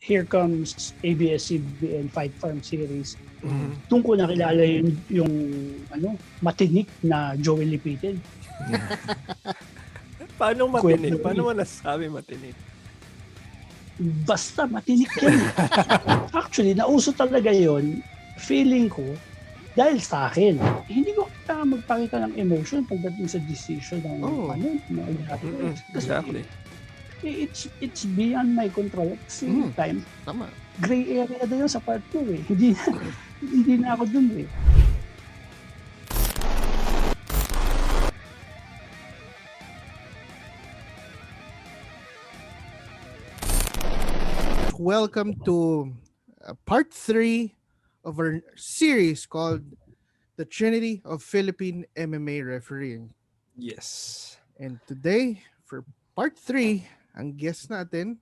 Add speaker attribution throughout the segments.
Speaker 1: Here Comes ABS-CBN Fight Farm Series. Doon ko nakilala yung matinik na Joey Lipitin.
Speaker 2: Paano matinik? Paano mo nasasabi matinik?
Speaker 1: Basta matinik yan. Actually, nauso talaga yon. Feeling ko, dahil sa akin, hindi ko kailangan magpakita ng emotion pagdating sa decision ng
Speaker 2: Exactly.
Speaker 1: It's beyond my control. At the same time,
Speaker 3: Tama.
Speaker 1: gray area na yun sa part 2 eh. Hindi na ako dun eh.
Speaker 3: Welcome to part 3 of our series called The Trinity of Philippine MMA Refereeing.
Speaker 2: Yes.
Speaker 3: And today, for part 3, ang guest natin,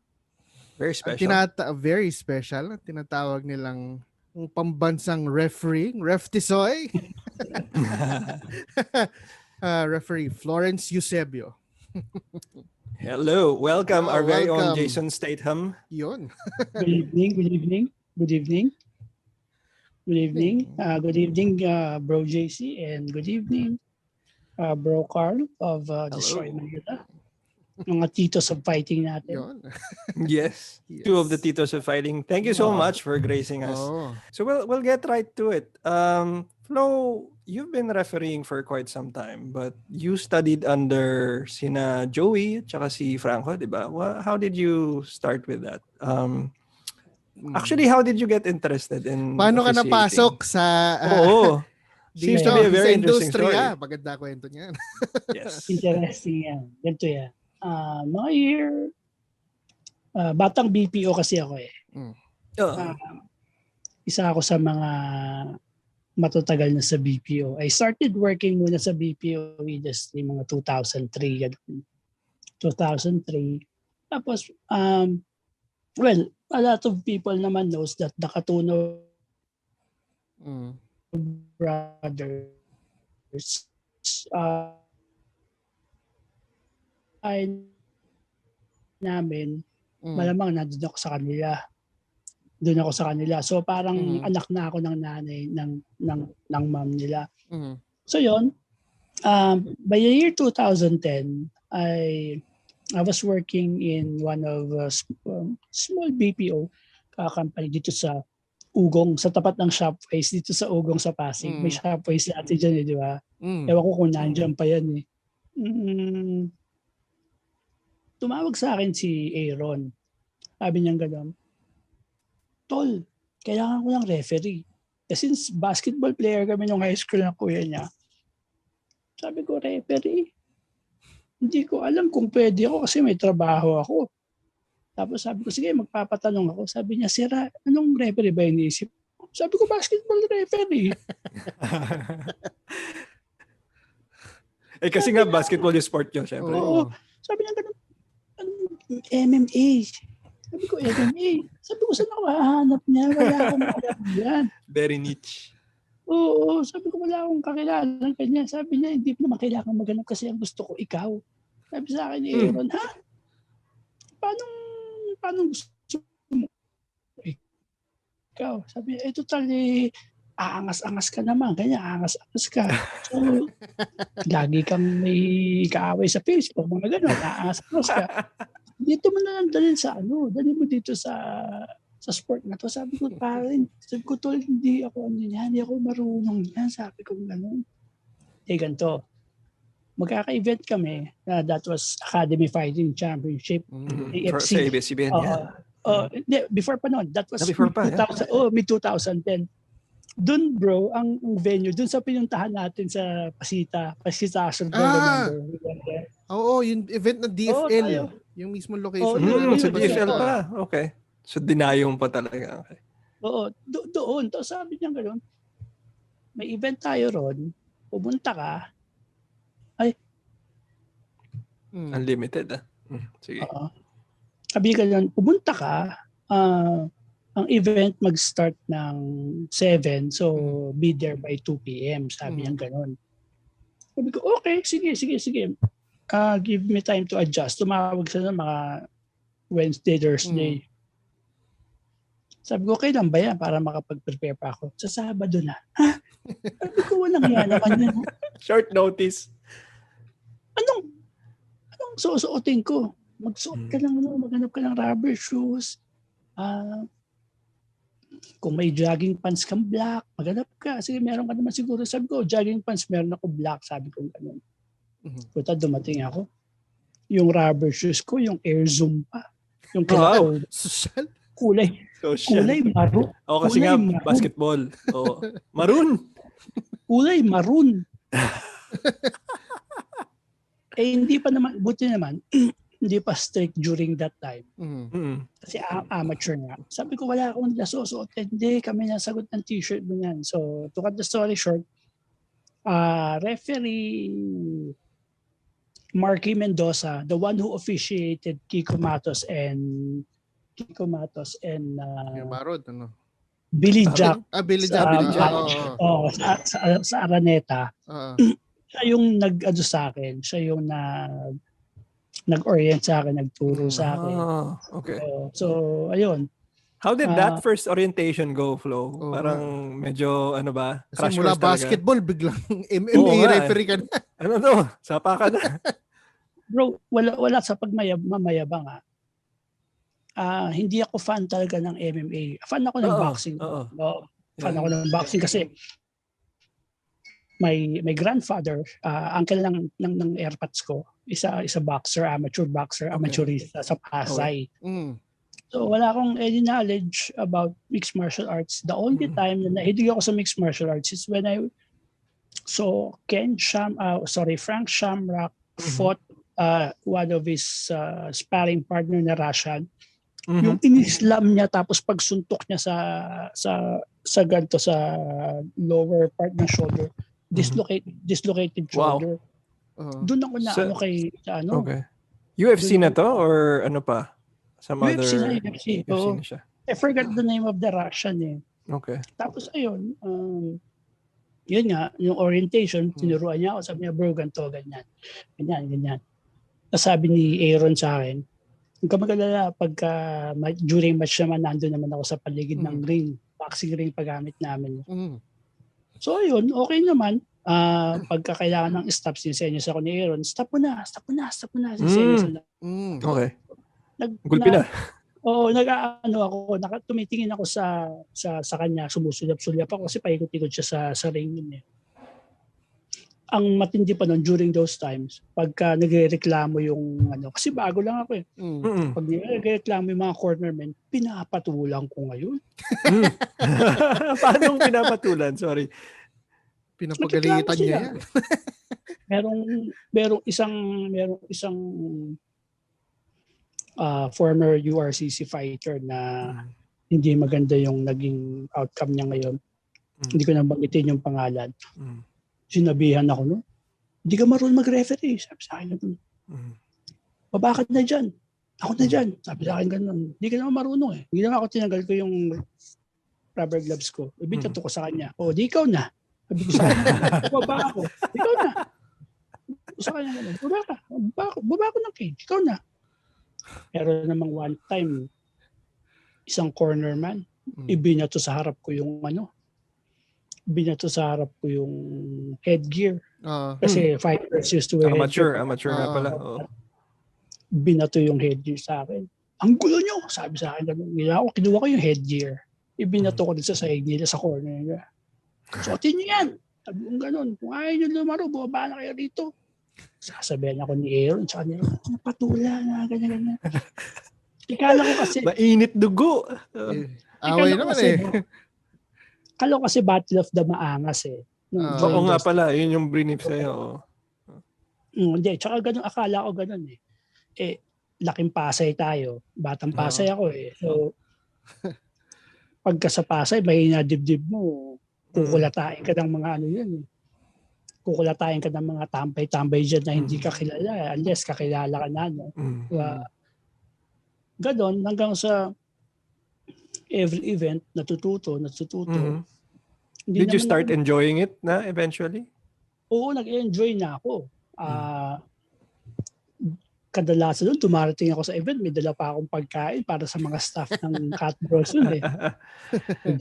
Speaker 2: Very special.
Speaker 3: very special, tinatawag nilang pambansang referee, Ref Tisoy. Referee Florence Eusebio.
Speaker 2: Hello. Welcome our very own
Speaker 3: welcome.
Speaker 2: Jason Statham.
Speaker 3: Yun.
Speaker 1: Good evening. Good evening, Bro JC, and good evening, Bro Carl of Destroy Manila. Mga titos of fighting natin.
Speaker 3: Yun.
Speaker 2: Yes. Two of the titos of fighting. Thank you so much for gracing us.
Speaker 3: Oh.
Speaker 2: So we'll get right to it. Flo, you've been refereeing for quite some time, but you studied under sina Joey at saka si Franco, di ba? How did you start with that? Actually, how did you get interested in
Speaker 3: Paano ka
Speaker 2: officiating?
Speaker 3: napasok sa
Speaker 2: Oo. Seems to be a very interesting story.
Speaker 3: Maganda kwento niyan.
Speaker 2: Yes.
Speaker 1: Interesting yan. Ganito yan. Mga year, batang BPO kasi ako eh. Isa ako sa mga matatagal na sa BPO. I started working muna sa BPO just in mga 2003. 2003. Tapos, well, a lot of people naman knows that the Katuno brothers ay namin, malamang nandun ako sa kanila. Doon ako sa kanila. So parang anak na ako ng nanay ng mom nila. So yon, by the year 2010, I was working in one of small BPO company dito sa Ugong, sa tapat ng Shopways dito sa Ugong sa Pasig. May Shopways natin dyan eh, di ba? Ewan ko kung nandiyan pa yan eh. Tumawag sa akin si Aaron. Sabi niya gano'n, Tol, kailangan ko ng referee. Since basketball player kami nung high school ng kuya niya, sabi ko, referee? Hindi ko alam kung pwede ako kasi may trabaho ako. Tapos sabi ko, sige, magpapatanong ako. Sabi niya, Sira, anong referee ba iniisip? Sabi ko, basketball referee.
Speaker 2: Kasi nga basketball yung sport yun, syempre.
Speaker 1: Oo. Sabi niya, MMA. Sabi ko, MMA. Sabi ko, saan ako hahanap niya? Wala akong alam yan.
Speaker 2: Very niche.
Speaker 1: Oo. Sabi ko, wala akong kakilala ng kanya. Sabi niya, hindi naman kailangan maghanap kasi ang gusto ko, ikaw. Sabi sa akin ni Aaron, ha? Paano gusto mo? Ikaw. Sabi niya, total aangas-angas ka naman. Kanya, aangas-angas ka. So, lagi kang may kaaway sa Facebook. Mga gano'n, aangas-angas ka. Dito mo na lang dalhin sa dali mo dito sa sport na to. Sabi ko, tol, hindi ako hindi ako marunong yan. Sabi ko, gano'n. Ganito. Magkaka-event kami. That was Academy Fighting Championship.
Speaker 2: Sa ABS-CBN,
Speaker 1: before pa noon. That was
Speaker 2: before pa,
Speaker 1: mid-2010. Doon bro, ang venue, doon sa pinuntahan natin sa Pasita Action.
Speaker 3: Oo, yung event na DFL. Yung mismo location.
Speaker 2: Sa DFL pa. Okay. So dinayong pa talaga. Okay.
Speaker 1: Oo, doon. Tapos sabi niya gano'n, may event tayo ron, pumunta ka,
Speaker 2: Unlimited Sige.
Speaker 1: Sabi ka lang, pumunta ka, ang event mag-start ng 7, so be there by 2 p.m. Sabi niya gano'n. Sabi ko, okay, sige. Give me time to adjust. Tumawag sa mga Wednesday, Thursday. Sabi ko, kailan ba yan para makapag-prepare pa ako? Sa Sabado na. Ha? Sabi ko, walang yan naman yun.
Speaker 2: Short notice.
Speaker 1: Anong susuotin ko? Magsuot ka lang, maghanap ka ng rubber shoes. Kung may jogging pants kang black, maghanap ka. Sige, meron ka naman siguro. Sabi ko, jogging pants, meron ako black. Sabi ko, ganun. Puta, dumating ako. Yung rubber shoes ko, yung Air Zoom pa. Yung
Speaker 3: Wow. Social?
Speaker 1: Kulay maroon.
Speaker 2: Kasi nga, basketball. Oo. Maroon.
Speaker 1: Kulay maroon. Hindi pa naman, buti naman, hindi pa strict during that time. Kasi amateur nga. Sabi ko, wala akong nasusuot. Hindi, kami nasagot ng t-shirt mo yan. So, to cut the story short, referee Marky Mendoza, the one who officiated Kiko Matos and
Speaker 3: Marod, ano?
Speaker 1: Billy Jack.
Speaker 3: Billy Jack.
Speaker 1: Sa Araneta. Siya yung nag-ano sa akin. Siya yung nag-orient sa akin, nagturo sa akin.
Speaker 2: Okay.
Speaker 1: So, ayun.
Speaker 2: How did that first orientation go, Flo? Parang medyo, ano ba?
Speaker 3: Kasi mula basketball, biglang MMA referee ka na.
Speaker 2: Ano to? Sapa ka na.
Speaker 1: Bro, wala sa pagmamayabang ha. Hindi ako fan talaga ng MMA. Fan ako ng boxing. Fan ako ng boxing kasi my grandfather, uncle ng airpats ko, isa boxer, amateurista sa Pasay. So wala akong any knowledge about mixed martial arts. The only time na nahilig ako sa mixed martial arts is when I saw Frank Shamrock fought one of his sparring partner na Russian. Yung in-slam niya tapos pagsuntok niya sa ganto sa lower part ng shoulder, dislocated shoulder. Doon ako na
Speaker 2: Okay. UFC na to or ano pa? Some
Speaker 1: UFC
Speaker 2: other
Speaker 1: UFC.
Speaker 2: na siya.
Speaker 1: I forgot the name of the Russian eh.
Speaker 2: Okay.
Speaker 1: Tapos ayun, yun nga, yung orientation, tinuruan niya ako, sabi niya, bro, ganito, ganyan. Tapos sabi ni Aaron sa akin, huwag ka mag-alala, pagka during match naman, nandun naman ako sa paligid ng ring, boxing ring pagamit namin. So ayun, okay naman. Pagka kailangan ng stop, sinesenyos ako ni Aaron, stop mo na. Sinesenyos na.
Speaker 2: Okay. Gulpi na.
Speaker 1: Oo, tumitingin ako sa kanya, sumusulyap-sulyap ako kasi paikot-ikot siya sa ring nun eh. Ang matindi pa nun during those times, pagka nagrereklamo yung kasi bago lang ako eh. Pag nagrereklamo yung mga cornermen, pinapatulang ko ngayon.
Speaker 2: Paano pinapatulan? Sorry.
Speaker 3: Pinapagalitan niya yan.
Speaker 1: merong isang former URCC fighter na hindi maganda yung naging outcome niya ngayon. Hindi ko na banggitin yung pangalan. Sinabihan ako, no? Hindi ka marunong mag-referee. Sabi sa akin, babakad na dyan. Ako na dyan. Sabi sa akin ganun. Hindi ka naman marunong eh. Hindi naman ako tinanggal ko yung rubber gloves ko. Ibintato ko sa kanya. Di ikaw na. Sabi ko sa kanya, baba ako. Ikaw na. Sa kanya ganun. Baba ako ng cage. Ikaw na. Pero namang one time, isang cornerman, ibinato sa harap ko yung headgear. Kasi fighters used to wear
Speaker 2: Amateur nga pala.
Speaker 1: Binato yung headgear sa akin. Ang gulo nyo! Sabi sa akin, kinuha ko yung headgear. Ibinato ko din sa sahig nila sa corner nila. Suotin nyo yan! Sabi kong ganun. Kung ayaw nyo lumaro, bumaba na kayo rito. Sasabihan ako ni Aaron sa kanila, patula na, ganyan. Ikala ko kasi...
Speaker 2: Mainit dugo.
Speaker 3: Away naman eh.
Speaker 1: Kala ko kasi Battle of the Maangas eh.
Speaker 2: Oo nga pala, yun yung brinip sa'yo.
Speaker 1: Hindi, tsaka ganun, akala ko ganun eh. Laking Pasay tayo. Batang Pasay ako eh. So, pagka sa Pasay, may dibdib mo, kukulatain ka ng mga yan eh. Kukulatain ka ng mga tambay-tambay dyan na hindi ka kilala unless kakilala ka na. No? Ganon, hanggang sa every event, natututo.
Speaker 2: Did you start enjoying it na eventually?
Speaker 1: Oo, nag-enjoy na ako. kadalasan doon, dumarating ako sa event, may dala pa akong pagkain para sa mga staff ng Cat Bros yun eh.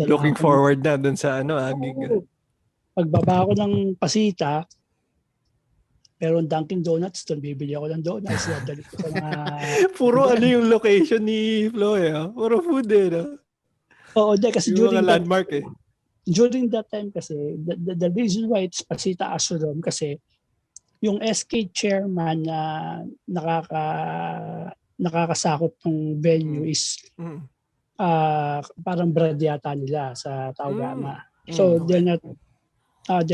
Speaker 2: Looking forward na dun sa gig.
Speaker 1: Pagbaba ko ng Pasita, pero ang Dunkin Donuts doon, bibili ako ng donuts. Dali ko sa mga...
Speaker 2: Puro yung location ni Flo eh. Puro food eh. No?
Speaker 1: Oo, kasi
Speaker 2: yung mga landmark eh.
Speaker 1: During that time kasi, the reason why it's Pasita Astrodome kasi yung SK chairman na nakakasakop ng venue is parang brad yata nila sa Taugama. So they're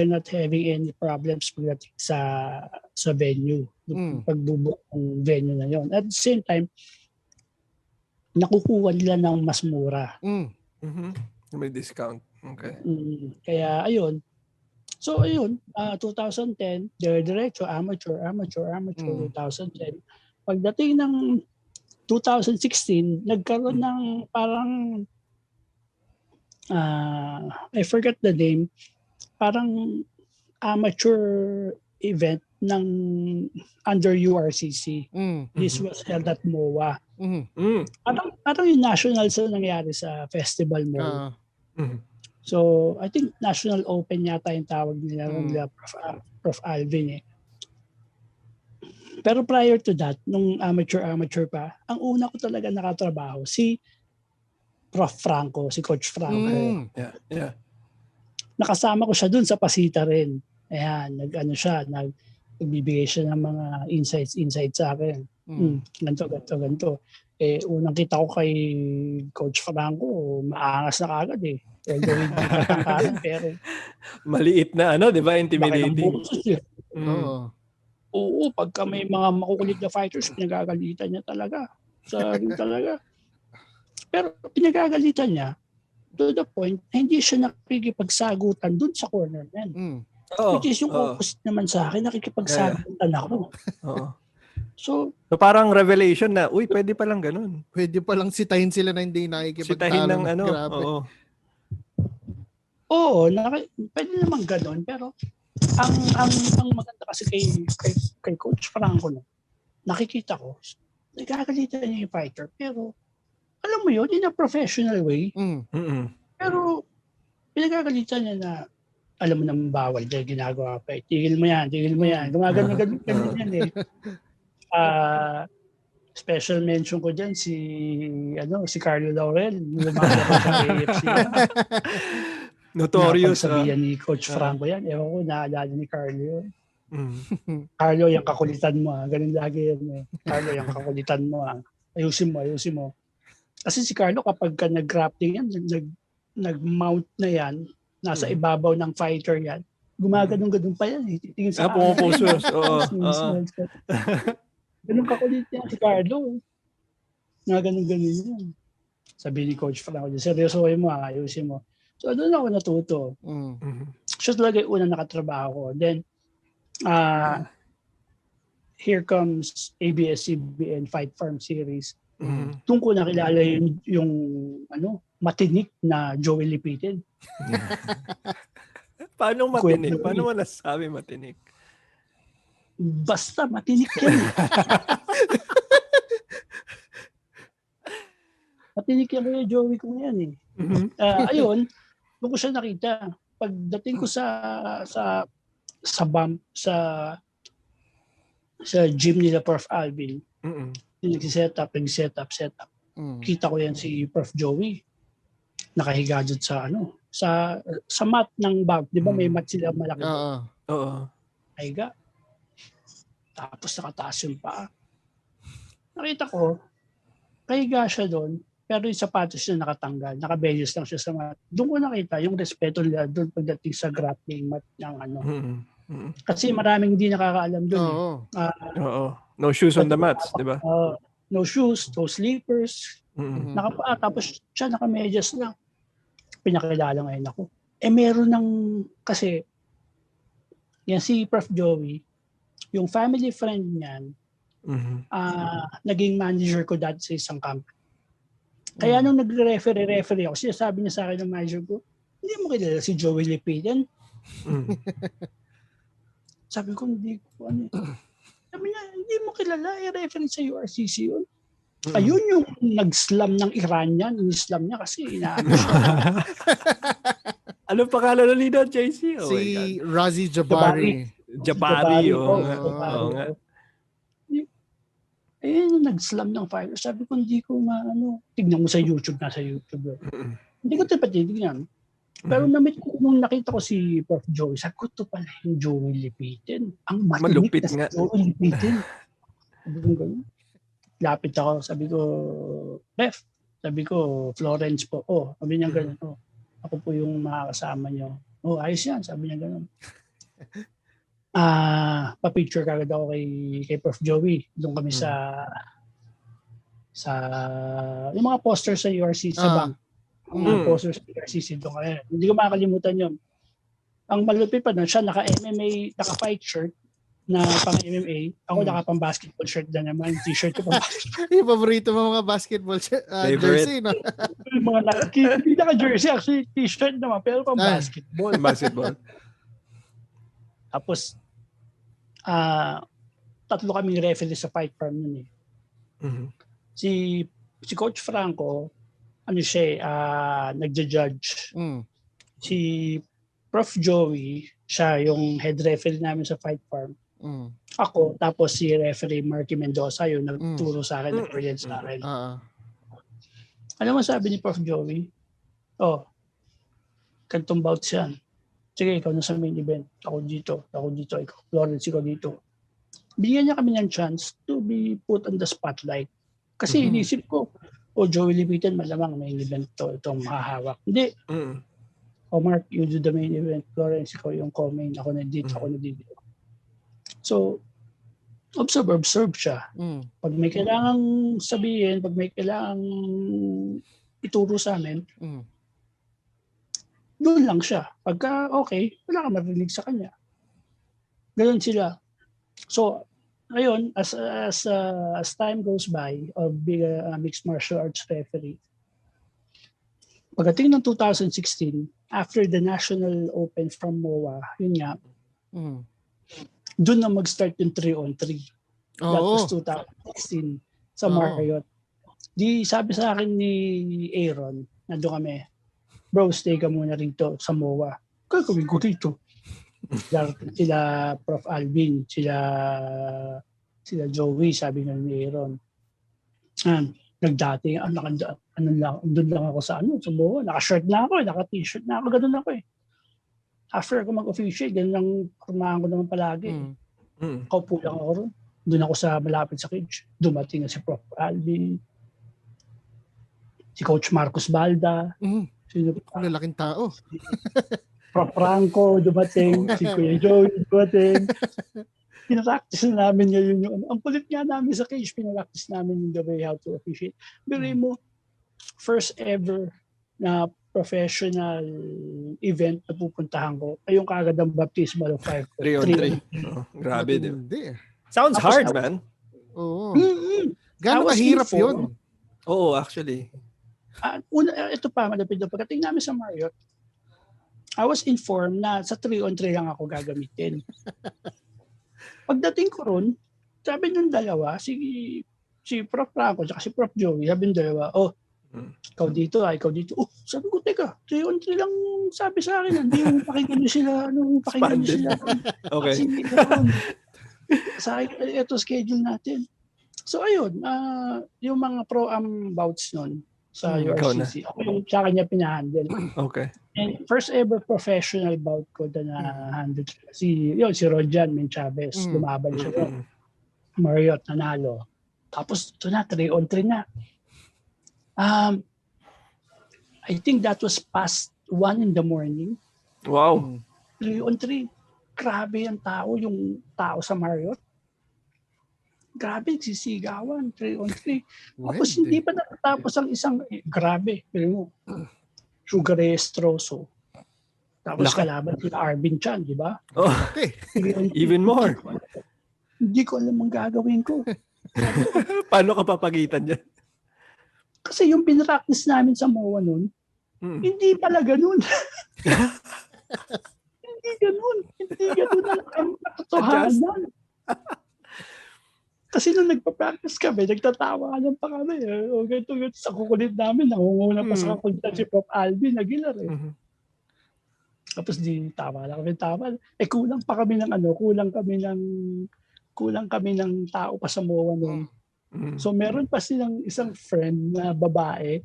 Speaker 1: not having any problems pagdating sa venue, pagbubuo ng venue na yon. At the same time, nakukuha nila ng mas mura.
Speaker 2: May discount. Okay.
Speaker 1: Kaya ayun. So ayun, 2010, diretso amateur 2010. Pagdating ng 2016, nagkaroon ng parang I forgot the name, parang amateur event ng under URCC. This was held at MOA. Parang yung nationals na nangyari sa festival mo. So, I think National Open yata yung tawag nila Prof. Alvin eh. Pero prior to that, nung amateur pa, ang una ko talaga nakatrabaho, si Prof. Franco, si Coach Franco.
Speaker 2: Yeah.
Speaker 1: Nakasama ko siya dun sa Pasita rin. Ayan, nagbibigay siya ng mga insights sa akin. Ganto. Unang kita ko kay Coach Franco, maangas na kagad eh. Although hindi matangkaran, pero
Speaker 2: maliit na di ba? Intimidating.
Speaker 1: Oo, pagka may mga makukulit na fighters, pinagagalitan niya talaga. Talaga. Pero pinagagalitan niya to the point, hindi siya nakikipagsagutan dun sa corner man. Which is yung opposite naman sa akin, nakikipagsagutan ako. So
Speaker 2: parang revelation na, pwede palang ganun.
Speaker 3: Pwede palang sitahin sila na hindi nakikipagtalo.
Speaker 2: Sitahin ng
Speaker 3: grabe.
Speaker 1: Oo, pwede naman ganun, pero ang maganda kasi kay Coach Franco, nakikita ko, nagkakalitan niya yung fighter, pero alam mo yun, in a professional way. Pero pinagkakalitan niya na, alam mo naman bawal dahil ginagawa pa. Tigil mo yan. Gumagano yan eh. Special mention ko dyan si Carlo Laurel. Lumalaro sa AFC.
Speaker 2: Notorious.
Speaker 1: Sabihan ni Coach Franco yan. Ewan ko, naalala ni Carlo yun. Carlo, yung kakulitan mo. Ganun lagi yan eh. Carlo, yung kakulitan mo. Ayusin mo. Kasi si Carlo, kapag ka nag-grappling yan, nag-mount na yan, nasa ibabaw ng fighter yan, gumaganong-ganong pa yan. Titingin sa
Speaker 2: pumupusos.
Speaker 1: Ganun kakulit yan si Carlo. Ganun yan. Sabi ni Coach Franco, seryosohin mo, ayusin mo. So doon ako natuto. Siya talaga yung unang nakatrabaho ko. Then, here comes ABS-CBN Fight Farm Series. Doon ko nakilala yung matinik na Joey Lipitin.
Speaker 2: Paano matinik? Paano mo nasabi matinik?
Speaker 1: Basta matinik yan. Matinik yan kaya Joey ko yan eh. Ayun, doon ko siya nakita. Pagdating ko sa gym nila Prof. Alvin, nag-set up. Kita ko yan si Prof. Joey. Nakahiga dyan sa mat ng bag. Di ba may mat sila malaki?
Speaker 2: Oo.
Speaker 1: Nakahiga. Tapos nakataas yung paa. Nakita ko, kahiga siya doon, pero yung sapatos niya nakatanggal. Nakabenyos lang siya sa mat. Doon ko nakita yung respeto nila doon pagdating sa grappling mat ng Kasi maraming hindi nakakaalam doon.
Speaker 2: No shoes on the mats, di ba?
Speaker 1: No shoes, no sleepers. Nakapaa, tapos siya nakamedyas lang. Pinakilala ngayon ako. Meron kasi, yan si Prof. Joey, yung family friend niyan, naging manager ko dati sa isang camp. Kaya nung nagre-referee ako, sinasabi niya sa akin ng manager ko, hindi mo kilala si Joey Lipitin? Sabi ko, hindi ko Sabi niya, hindi mo kilala, reference sa URCC yun. Ayun yung nag-slam ng Iranian, in-slam niya kasi inaano siya.
Speaker 2: Anong pangalan ulit doon, JC? Oh
Speaker 3: Si Razi Jabari.
Speaker 2: Jabari. Oo
Speaker 1: Jabari.
Speaker 2: nga.
Speaker 1: Ayun yung nag-slam ng fire. Sabi ko, hindi ko tignan mo sa YouTube, nasa YouTube. Hindi ko ito patitignan. Pero nung nakita ko si Prof. Joey, sabi ko, ito pala yung Joey Lipitin. Ang
Speaker 2: malupit
Speaker 1: na
Speaker 2: nga.
Speaker 1: Joey Lipitin. Sabi ko gano'n. Lapit ako, sabi ko, Ref, sabi ko, Florence po. Sabi niya gano'n. Ako po yung makakasama niyo. Ayos yan, sabi niya gano'n. Pa-picture kagad ako kay Prof. Joey. Doon kami sa yung mga posters sa URC sa bank. Mga posters sa URCC doon kami. Hindi ko makakalimutan yun. Ang malupit pa doon, siya naka-MMA, naka-fight shirt na pang-MMA. Ako naka-pang-basketball shirt na naman. T-shirt ko pang-basketball.
Speaker 3: Yung paborito mo mga basketball jersey, no?
Speaker 1: Hindi naka-jersey. Actually, t-shirt naman. Pero pang-basketball.
Speaker 2: Basketball.
Speaker 1: Tapos, 3 kaming referee sa fight farm nun eh. Si Coach Franco, nagja-judge. Si Prof. Joey, siya yung head referee namin sa fight farm. Ako, tapos si referee Marky Mendoza, yung nagturo sa akin, nag-present sa akin. Alam mo sabi ni Prof. Joey? Kantong bouts yan. Sige, ikaw na sa main event. Ako dito. Ikaw, Florence, ikaw dito. Bigyan niya kami ng chance to be put on the spotlight. Kasi inisip ko, Joey Lipitin, malamang main event to. Itong mahahawak. Hindi. Mark, you do the main event. Florence, ikaw yung co-main. Ako na dito. So, observe siya. Pag may kailangang sabihin, pag may kailangang ituro sa amin, doon lang siya. Pagka okay, wala ka marinig sa kanya. Ganun sila. So, ngayon, as time goes by of being a mixed martial arts referee, pagdating ng 2016, after the National Open from MOA, yun nga, doon na mag-start yung 3-on-3. That was 2016 sa Marriott. Di sabi sa akin ni Aaron, nandun kami, bro, stay ka muna rito sa MOA. Gagawin ko rito. Sila Prof. Alvin, sila Joey, sabi nga ni Aaron. Nagdating, doon lang ako sa MOA. Naka-shirt na ako, naka-t-shirt na ako, ganun ako eh. After ako mag-officiate, ganun lang formahan ko naman palagi. Kaupo lang ako ron. Doon ako sa malapit sa cage. Dumating na si Prof. Alvin, si Coach Marcos Balda,
Speaker 3: lalaking tao.
Speaker 1: Prof. Franco dumating, si Kuya Joey dumating. Pinractice na namin ngayon yung ang kulit nga namin sa cage, pinractice namin yung the way how to officiate. Pero mo, first ever na professional event na pupuntahan ko, ay yung kagad ang baptismal of fire.
Speaker 2: 3-on-3. Grabe din. Sounds hard, man.
Speaker 3: Oo. Gano'ng kahirap yun?
Speaker 2: Oo, actually.
Speaker 1: Ito pa, malapit na pagdating namin sa Marriott, I was informed na sa 3-on-3 lang ako gagamitin. Pagdating ko ron, sabi nung dalawa, si Prof. Franco at si Prof. Joey, sabi nung dalawa, ikaw dito, ikaw dito. Sabi ko, teka, 3-on-3 lang sabi sa akin. Hindi yung pakinggan nyo sila. Pakinggan nyo sila.
Speaker 2: Okay.
Speaker 1: Sa akin, ito schedule natin. So ayun, yung mga pro-am bouts nun sa URCC, ako yung sa kanya pinahandle.
Speaker 2: Okay.
Speaker 1: And first ever professional bout ko na na-handle si Rodjan Min Chavez. Lumaban siya. Marriott, nanalo. Tapos ito na, 3-on-3 na. I think that was past 1 in the morning.
Speaker 2: Wow.
Speaker 1: 3-on-3. Grabe yung tao sa Marriott. Grabe, sisigawan, 3-on-3. Tapos hindi pa natapos ang isang, grabe, pero mo, Sugar Estroso. Tapos kalaban sila Arvin Chan, di ba?
Speaker 3: Okay.
Speaker 2: Even more.
Speaker 1: Hindi ko alam ang gagawin ko.
Speaker 2: Paano ka papagitan dyan?
Speaker 1: Kasi yung pinractice namin sa MOA nun, hindi pala ganun. Hindi ganun ang katotohanan. Kasi nung nagpa-practice kami, nagtatawa lang pa kami. O ganito, sa kukulit namin, nangunguna pa sa kakulitan si Prof. Alvin Aguilar eh. Tapos tawa lang kami, tawa. Kulang pa kami ng kulang kami ng tao pa sa MOA noon. So meron pa silang isang friend na babae,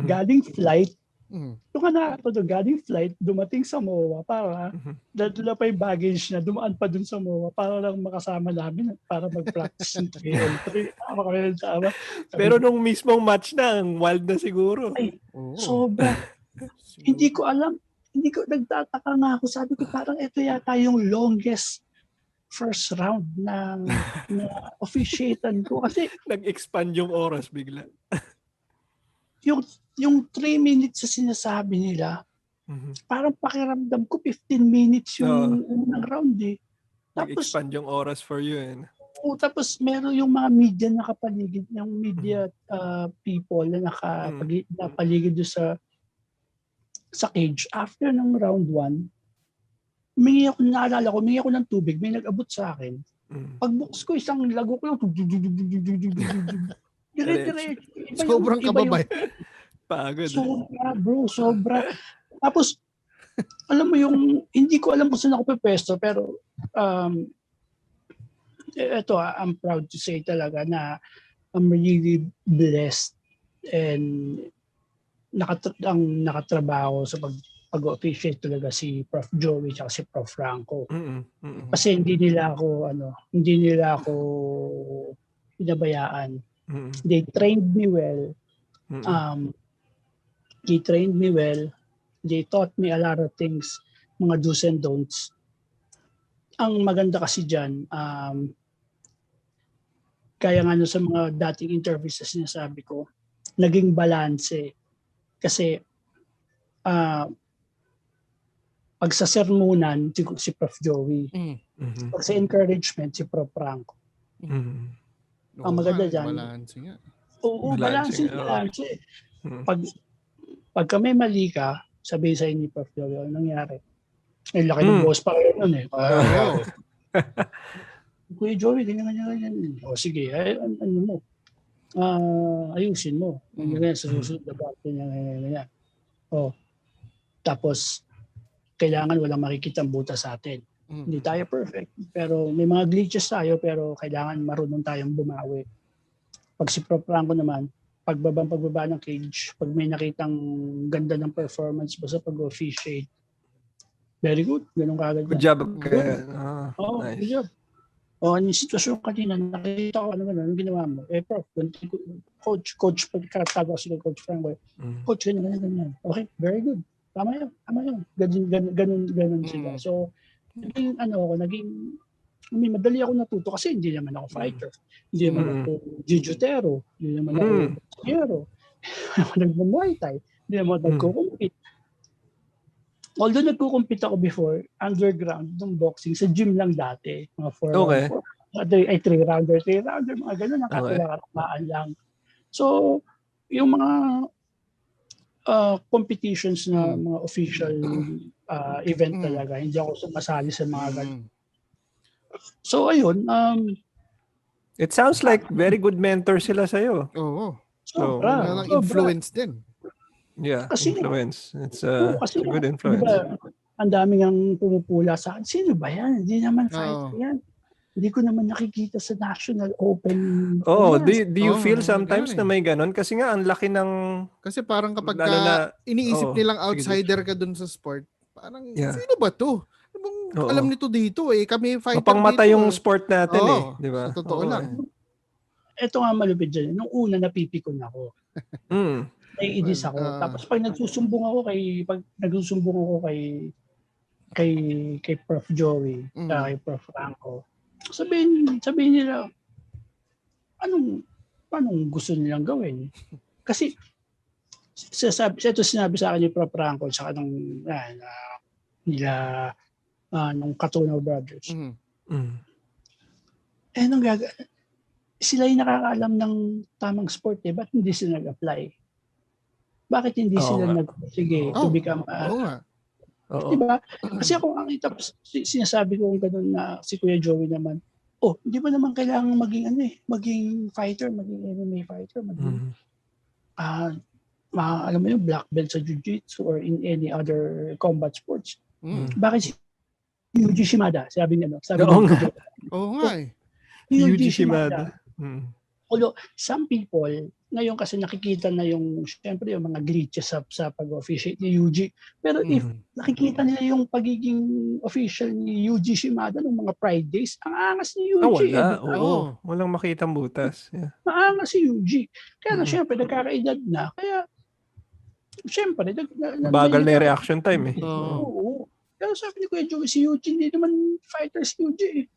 Speaker 1: galing flight. Yung galing flight, dumating sa MOA para dadala pa yung baggage na dumaan pa dun sa MOA para lang makasama namin para mag-practice ng 3 Tawa kami ng tawa.
Speaker 2: Pero nung mismong match na, ang wild na siguro.
Speaker 1: Ay, sobra. Hindi ko alam. Nagtataka nga ako. Sabi ko parang ito yata yung longest first round na officiatan ko. Kasi
Speaker 2: nag-expand yung oras bigla.
Speaker 1: yung 3 minutes sa sinasabi nila, parang pakiramdam ko 15 minutes yung unang round eh. Tapos,
Speaker 2: nag-expand yung oras for you eh.
Speaker 1: Tapos meron yung mga media nakapaligid, yung media people na nakapaligid doon sa cage. After ng round 1, naalala ko, humingi ako ng tubig, may nag-abot sa akin. Pagbukas ko, isang lago ko lang, dire-diretso.
Speaker 3: Sobrang kababay.
Speaker 2: Pagod.
Speaker 1: Sobra, bro, sobra. Tapos, alam mo yung, hindi ko alam kung saan ako pepesto, pero ito, I'm proud to say talaga na I'm really blessed and nakatrabaho sa pag-officiate talaga si Prof. Joey at si Prof. Franco. Kasi hindi nila ako pinabayaan. They trained me well. They taught me a lot of things, mga do's and don'ts. Ang maganda kasi dyan, kaya nga sa mga dating interviews na sinasabi ko, naging balanse. Kasi pag sa sermonan, si Prof. Joey. Pag sa encouragement, si Prof. Franco. Ang maganda dyan.
Speaker 3: Balanse nga.
Speaker 1: Oo, balanse. Pag may mali ka, sabihin sa'yo ni Prof. Joey, ano nangyari? Ay, laki ng boss pa kayo nun eh. Kuya Joey, ganyan. O sige, ano mo? Ayusin mo. Ganyan, sa susunod na ba? Ganyan. O, tapos, kailangan walang makikita ang buta sa atin. Hindi tayo perfect. Pero may mga glitches tayo, pero kailangan marunong tayong bumawi. Pag si Prof. Franco naman, pagbaba ng cage, pag may nakitang ganda ng performance basta pag-officiate, very good. Ganun kagad.
Speaker 2: Good job.
Speaker 1: Nice. Good job. Yung sitwasyon kanina, nakita ko anong ginawa mo. Prof, coach, pagkatago si Coach Franco, coach, ganyan. Okay, very good. Tama yun. Ganun sila. So, madali ako natuto kasi hindi naman ako fighter. Hindi naman ako jiu-jitero. Hindi naman ako boxero. Hindi naman ako nag-muay thai. Hindi naman ako nagko-compete. Although nagko-compete ako before, underground, ng boxing, sa gym lang dati. Mga 3-rounder, mga ganun, nakatulakaan lang. So, yung mga competitions na mga official event talaga, hindi ako sumasali sa mga ganun. So, ayun.
Speaker 2: It sounds like very good mentor sila sa'yo.
Speaker 3: Oo.
Speaker 1: Sobra.
Speaker 3: Influence din.
Speaker 2: Yeah,
Speaker 1: kasi,
Speaker 2: influence. It's a good influence.
Speaker 1: Diba, ang daming ang pumupula sa akin. Sino ba yan? Hindi naman fighter yan. Hindi ko naman nakikita sa National Open.
Speaker 2: Do you feel sometimes na may ganon? Kasi nga, ang laki ng...
Speaker 3: Kasi parang kapag iniisip nilang outsider ka dun sa sport, parang, sino ba to? Alam nito dito eh. Kami fighter
Speaker 2: mapangmata
Speaker 3: dito.
Speaker 2: Yung sport natin eh. Di ba?
Speaker 3: Sa totoo lang.
Speaker 1: Ito nga malupit dyan. Nung una, napipikon ako. Naiidis ako. Tapos pag nagsusumbong ako kay Prof. Joey, kay Prof. Franco, sabihin nila, anong gusto nilang gawin? Kasi sinabi sa akin ni Prof. Franco saka nung Katunaw Brothers. Sila yung nakakaalam ng tamang sport eh. Ba't hindi sila nag-apply? Bakit hindi sila to become diba? Kasi ako ang sinasabi ko gano'n na si Kuya Joey naman, hindi ba naman kailangan maging fighter, maging MMA fighter, maging alam mo yung black belt sa jiu-jitsu or in any other combat sports. Bakit si Yuji Shimada? Sabi niya,
Speaker 3: Oo nga eh.
Speaker 1: Yuji Shimada. Although some people, ngayon kasi nakikita na syempre yung mga glitches sa pag-officiate ni Yuji. Pero if nakikita nila yung pagiging official ni Yuji Shimada ng mga Pride Days, ang angas ni Yuji.
Speaker 2: Walang makitang butas. Yeah.
Speaker 1: Maangas si Yuji. Kaya na syempre, nagkakaedad na. Kaya, syempre,
Speaker 2: bagal na yung reaction time eh.
Speaker 1: Oo. Pero sabi ni Kuya Joey, si Yuji, hindi naman fighter si Yuji eh.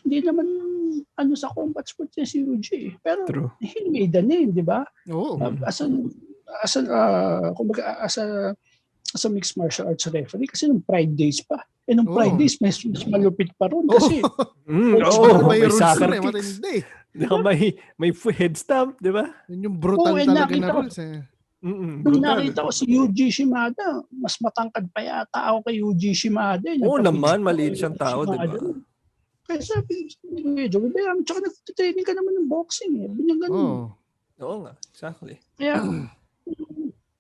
Speaker 1: Hindi naman sa combat sports niya si Yuji eh. Pero he made a name, di ba? As a mixed martial arts referee kasi nung Pride Days pa. Nung Pride Days, mas malupit pa ron kasi.
Speaker 2: May soccer kicks. May head stamp, di ba?
Speaker 3: Yun yung brutal talaga na rules eh.
Speaker 1: Nung nakita ko si Yuji Shimada, mas matangkad pa yata ako kay Yuji Shimada.
Speaker 2: Naman, maliit siyang tao, di ba?
Speaker 1: Kaya sabi ko, tsaka nag-training ka naman ng boxing eh. Binyang ganun.
Speaker 2: Oo nga, exactly.
Speaker 1: Kaya,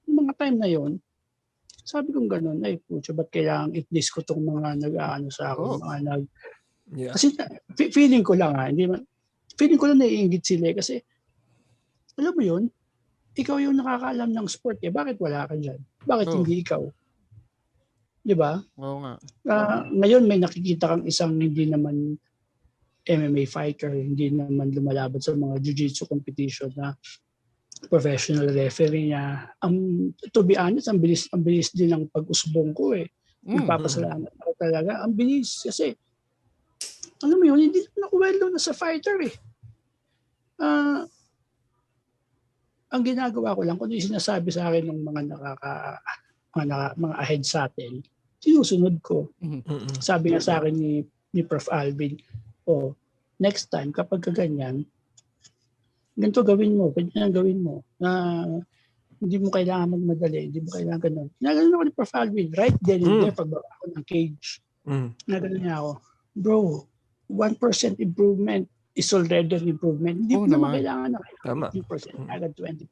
Speaker 1: mga time na yon, sabi kong ganun, pucha, ba't kailangan i-please ko itong mga nag-aano sa akin, Kasi feeling ko lang feeling ko lang naiingit sila kasi, alam mo yun, ikaw yung nakakaalam ng sport eh, bakit wala ka dyan? Bakit hindi ikaw? Di ba?
Speaker 3: Oo nga.
Speaker 1: Ngayon may nakikita kang isang hindi naman MMA fighter, hindi naman lumalaban sa mga jiu-jitsu competition na professional referee niya. To be honest, ang bilis din ng pag-usbong ko eh. Nagpapasalamat ako talaga. Ang bilis kasi, alam mo yun, hindi naman ako well-known na sa fighter eh. Ang ginagawa ko lang, kung yung sinasabi sa akin ng mga mga ahead sa atin, sinusunod ko. Sabi nga sa akin ni Prof. Alvin, next time, kapag ganyan, ganito gawin mo, ganyan gawin mo, na hindi mo kailangan magmadali, hindi mo kailangan ganun. Nagano'n ako ni Prof. Alvin, right then and there, pagbaba ako ng cage. Nagano'n niya ako, bro, 1% improvement is already an improvement. Hindi mo naman kailangan na 15%, agad 20%.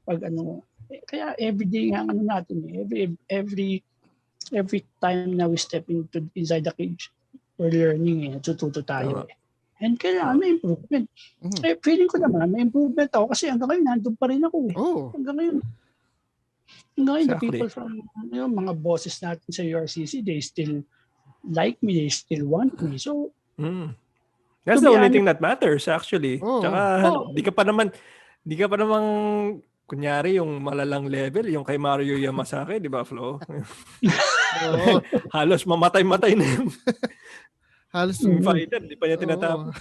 Speaker 1: Pag kaya everyday nga natin every time na we step inside the cage, we're learning tututo tayo and kailangan may improvement. Feeling ko naman may improvement ako kasi hanggang ngayon nandun pa rin ako hanggang ngayon the people from mga bosses natin sa URCC, they still like me, they still want me, so
Speaker 2: that's the only thing that matters actually. Tsaka di ka pa naman kunyari yung malalang level, yung kay Mario Yamasaki, di ba, Flo? Halos mamatay-matay na yung
Speaker 3: halos
Speaker 2: yung fighter, di pa niya tinatapos.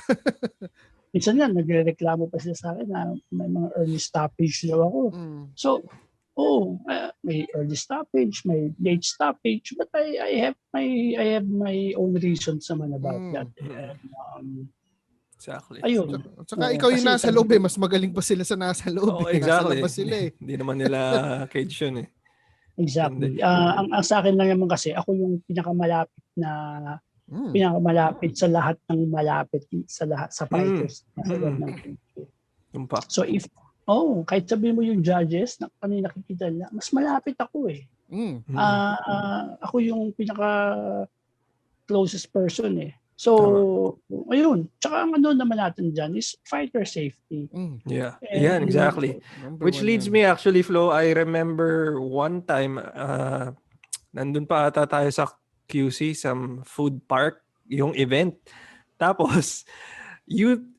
Speaker 1: Minsan nga, nagreklamo pa sila sa akin na may mga early stoppage daw ako. So, may early stoppage, may late stoppage, but I have my own reasons naman about that.
Speaker 2: Exactly.
Speaker 1: Ayun.
Speaker 3: Saka ikaw yung nasa loob mas magaling pa sila sa nasa loob.
Speaker 2: Exactly.
Speaker 3: Nasa labas sila eh.
Speaker 2: Hindi naman nila cage yun eh.
Speaker 1: Exactly. Ang sa akin lang naman kasi, ako yung pinakamalapit sa lahat ng malapit sa fighters. So if, kahit sabihin mo yung judges, na kami nakikita na, mas malapit ako eh. Ako yung pinaka closest person eh. So, ayun. Tsaka ang naman natin dyan is fighter safety.
Speaker 2: Yeah, exactly. Which leads me actually, Flo, I remember one time, nandun pa ata tayo sa QC, some food park, yung event. Tapos,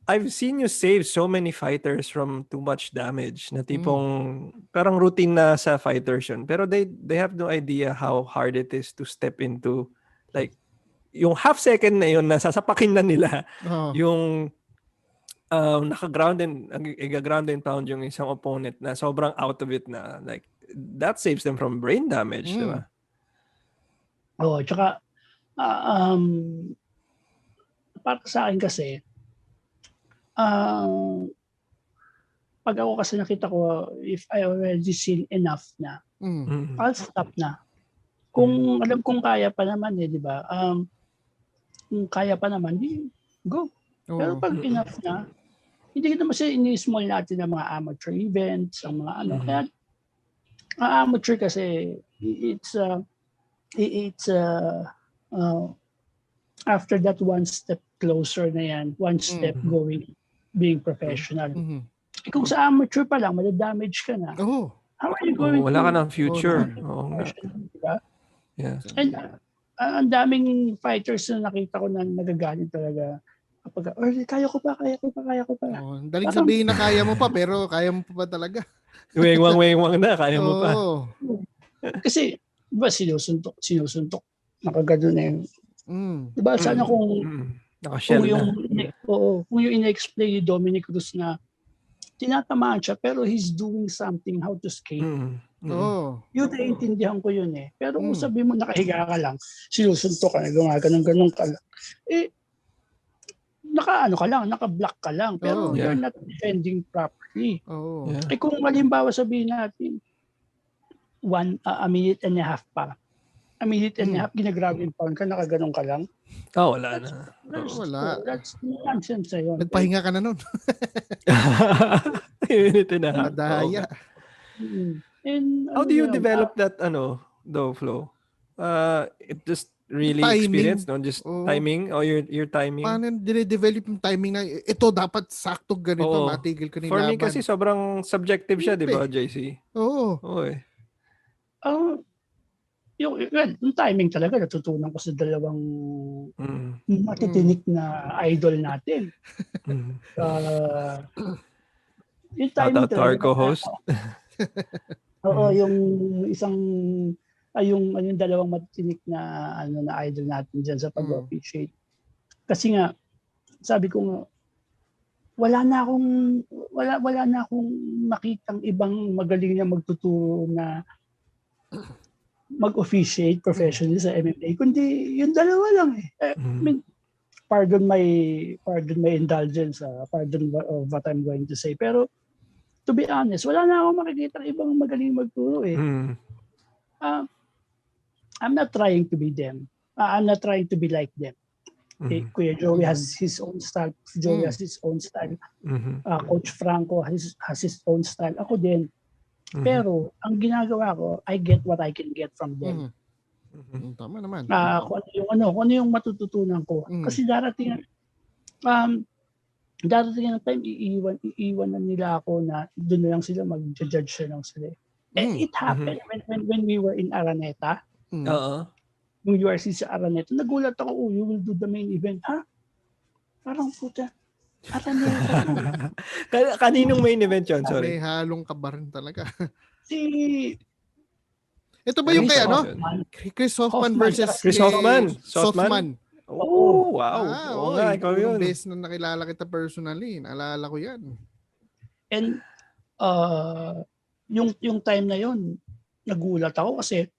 Speaker 2: I've seen you save so many fighters from too much damage na tipong parang routine na sa fighters yun. Pero they have no idea how hard it is to step into like yung half second na yun na sasapakin na nila yung naka-ground and pound yung isang opponent na sobrang out of it na like that saves them from brain damage, di ba?
Speaker 1: Tsaka para sa akin kasi pag ako kasi nakita ko, if I already seen enough na, I'll stop na. Kung alam kong kaya pa naman di ba? Kung kaya pa naman, go. Pero pag enough na, hindi naman siya ini-small natin ng mga amateur events, ang mga ano. Kaya, ang amateur kasi, it's after that one step closer na yan, one step being professional. Kung sa amateur pa lang, madadamage ka na. How are you going
Speaker 2: wala ka
Speaker 1: to
Speaker 2: ng future.
Speaker 1: diba?
Speaker 2: Yeah.
Speaker 1: And ang daming fighters na nakita ko na nagagalit talaga. Kapag, kaya ko pa.
Speaker 3: Daling sabihin na kaya mo pa, pero kaya mo pa talaga.
Speaker 2: Weng-wang na, kaya mo pa.
Speaker 1: Kasi, diba sinusuntok. Nakagano na yun. Diba, sana kung yung ina-explain ni Dominic Cruz na tinatamaan siya pero he's doing something how to skate. Yun, naiintindihan ko yun eh. Pero kung sabi mo nakahiga ka lang, sinusuntok ka na, gumaganon ka lang, naka-block ka lang, pero you're not defending properly. Kung halimbawa sabihin natin, a minute and a half pa, ginagrab yung pound ka, nakaganon ka lang.
Speaker 2: Wala na.
Speaker 1: That's nonsense na yun.
Speaker 3: Nagpahinga ka na nun.
Speaker 2: Minute and a half.
Speaker 3: Madaya.
Speaker 1: And,
Speaker 2: how do you develop that, though, Flo? It just really
Speaker 3: timing.
Speaker 2: experience, no? Just timing, or your timing?
Speaker 3: Paano dire-develop yung timing na ito dapat sakto ganito, matigil ka nilaban?
Speaker 2: For me kasi sobrang subjective siya, di ba, JC?
Speaker 3: Oo.
Speaker 1: Yung timing talaga natutunan ko sa dalawang matitinik na idol natin. Yung timing
Speaker 2: talaga. Our co-host.
Speaker 1: yung isang yung dalawang matitinik na na idol natin diyan sa pag-appreciate. Kasi nga sabi ko nga wala na akong makitang ibang magaling na magtuturo na mag-officiate professionally sa MMA, kundi yung dalawa lang eh. I mean, pardon my indulgence, pardon what I'm going to say, pero to be honest, wala na akong makikita ibang magaling magturo eh. I'm not trying to be them. I'm not trying to be like them. Kuya Joey has his own style. Joey has his own style. Coach Franco has his own style. Ako din. Pero ang ginagawa ko, I get what I can get from them.
Speaker 3: Tama naman.
Speaker 1: Kung ano yung matututunan ko. Kasi darating ang time, iiwan na nila ako na doon na lang sila mag-judge lang sila. And it happened when we were in Araneta. Yung URC sa Araneta, nagulat ako, you will do the main event. Ha? Parang puta. Araneta.
Speaker 2: Kaninong main event yun? Sorry.
Speaker 3: May halong kabarin talaga.
Speaker 1: Ito
Speaker 3: ba yung kay Chris Hoffman versus
Speaker 2: Chris Hoffman.
Speaker 3: Oh,
Speaker 2: wow. Oo nga, ikaw yun.
Speaker 3: Base na nakilala kita personally. Naalala ko yan.
Speaker 1: And yung time na yun, nagulat ako kasi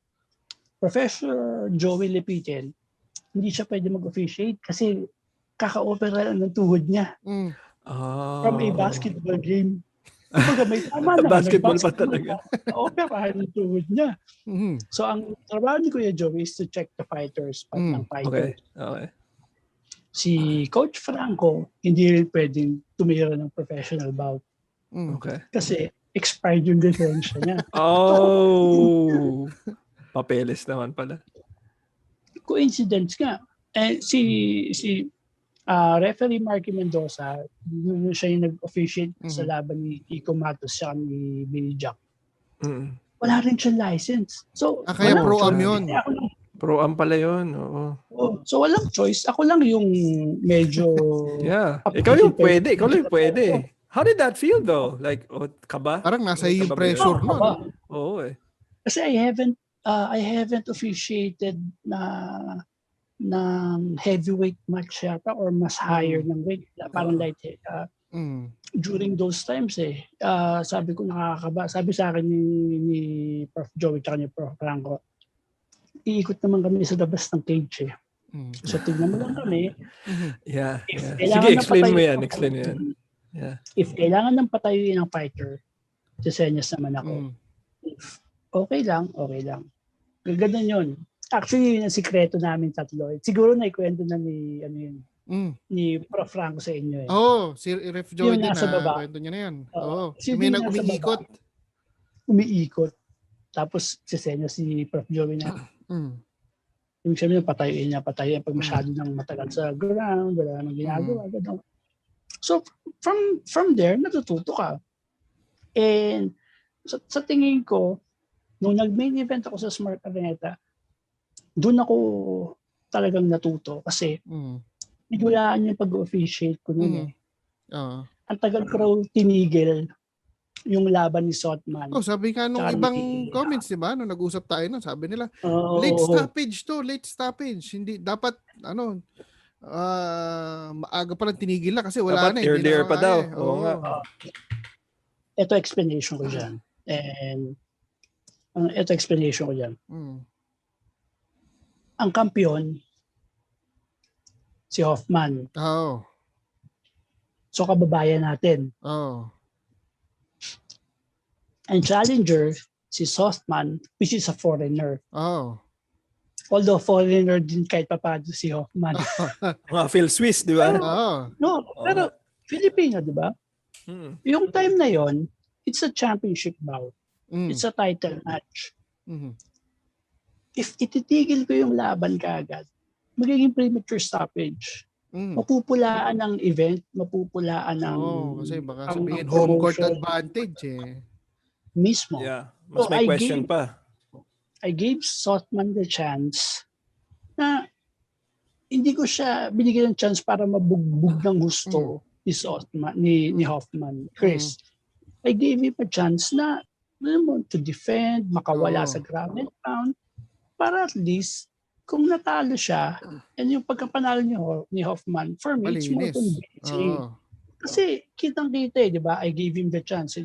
Speaker 1: Professor Joey Lepitel, hindi siya pwede mag-officiate kasi kaka-opera ng tuhod niya. From a basketball game. Kumbaga may tama na.
Speaker 2: Basketball pa talaga.
Speaker 1: Operahan ng tuhod niya. So ang trabaho ni Kuya Joey is to check the fighters, ng fighters.
Speaker 2: Okay.
Speaker 1: Si Coach Franco, hindi rin pwedeng tumira ng professional bout.
Speaker 2: Okay.
Speaker 1: Kasi expired yung lisensya niya.
Speaker 2: Papeles naman pala.
Speaker 1: Coincidence nga. Si referee Marky Mendoza, yun siya yung nag-officiate sa laban ni Kiko Matos siya ni Billy Jack. Wala rin siyang license. So,
Speaker 3: kaya pro-am yun.
Speaker 2: Pro-am pala yun. Oo.
Speaker 1: So, walang choice. Ako lang yung medyo...
Speaker 2: Yeah. Ikaw lang yung pwede. How did that feel though? Like, kaba?
Speaker 3: Parang nasa yung pressure nun.
Speaker 2: Oo eh.
Speaker 1: Kasi I haven't officiated ng heavyweight match yata or mas higher ng weight. Parang light during those times sabi ko nakakaba. Sabi sa akin ni Prof. Joey at ni Prof. Franco, iikot naman kami sa labas ng cage eh. So tignan mo lang kami.
Speaker 2: Yeah. Sige, explain mo yan. Yeah.
Speaker 1: If kailangan ng patayuin ng fighter, sisenyas naman ako. If okay lang. Gaganon yun. Actually, yun ang sikreto namin tatlo. Siguro na ikwento na ni ni Prof. Franco sa inyo eh.
Speaker 3: Si Ref Joey
Speaker 1: Yung
Speaker 3: din
Speaker 1: nasa baba.
Speaker 3: kwento niya na yan.
Speaker 1: Yung
Speaker 3: May
Speaker 1: nasa
Speaker 3: nag-umiikot.
Speaker 1: baba. Umiikot. Tapos sisenyo si Prof. Joey na. Ibig sabihin, patayin pag masyado nang matagal sa ground, wala namang ginagawa. So, from there, natututo ka. And sa tingin ko, nung nag-main event ako sa Smart Araneta, doon ako talagang natuto kasi bigulaan yung pag-officiate ko noon eh. Ang tagal ko raw tinigil yung laban ni Sotman.
Speaker 3: Sabi ka nung ibang comments, di ba? Nung nag-usap tayo nun, sabi nila, late stoppage. Hindi, dapat, maaga pa lang tinigil na kasi wala
Speaker 2: dapat
Speaker 3: na.
Speaker 2: Earlier pa daw.
Speaker 1: Ito explanation ko dyan. And ito explanation ko dyan. Ang kampiyon, si Hoffman. So kababayan natin. And challenger, si Softman, which is a foreigner. Although foreigner din kahit papado si Hoffman.
Speaker 2: Mga Phil Swiss, di ba?
Speaker 1: No, pero Filipino, di ba? Yung time na yon, it's a championship bout. It's a title match. If ititigil ko yung laban kaagad, magiging premature stoppage. Mapupulaan ng event, mapupulaan ng...
Speaker 3: kasi baka sabihin home court advantage eh.
Speaker 1: Mismo.
Speaker 2: Yeah, mas may question pa.
Speaker 1: I gave Sotman the chance na hindi ko siya binigyan ng chance para mabugbog ng gusto ni Sotman, ni Hoffman, Chris. I gave him a chance na to defend, makawala sa ground and pound, para at least kung natalo siya, and yung pagkapanalo ni Hoffman, for me, it's more convincing. Kasi kitang-kita di ba? I gave him the chance.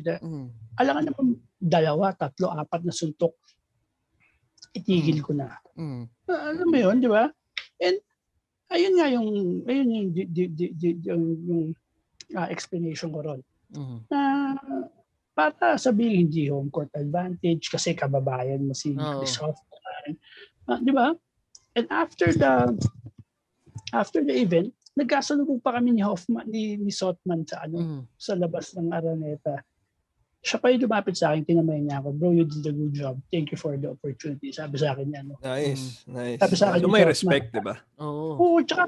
Speaker 1: Alam nga naman, 2, 3, 4 na suntok, itigil ko na. Alam mo yun, di ba? And ayun nga yung explanation ko ron. Na para sabihin hindi home court advantage kasi kababayan mo si Chris Hoffman. Di ba? And after the event, nagkasalubong pa kami ni Hoffman, ni Sotman sa sa labas ng Araneta. Siya pa yung lumapit sa akin, tinamay niya ako, bro, you did a good job. Thank you for the opportunity. Sabi sa akin niya.
Speaker 2: Nice.
Speaker 1: Sabi sa akin,
Speaker 2: so may respect, di ba?
Speaker 1: Oo, tsaka,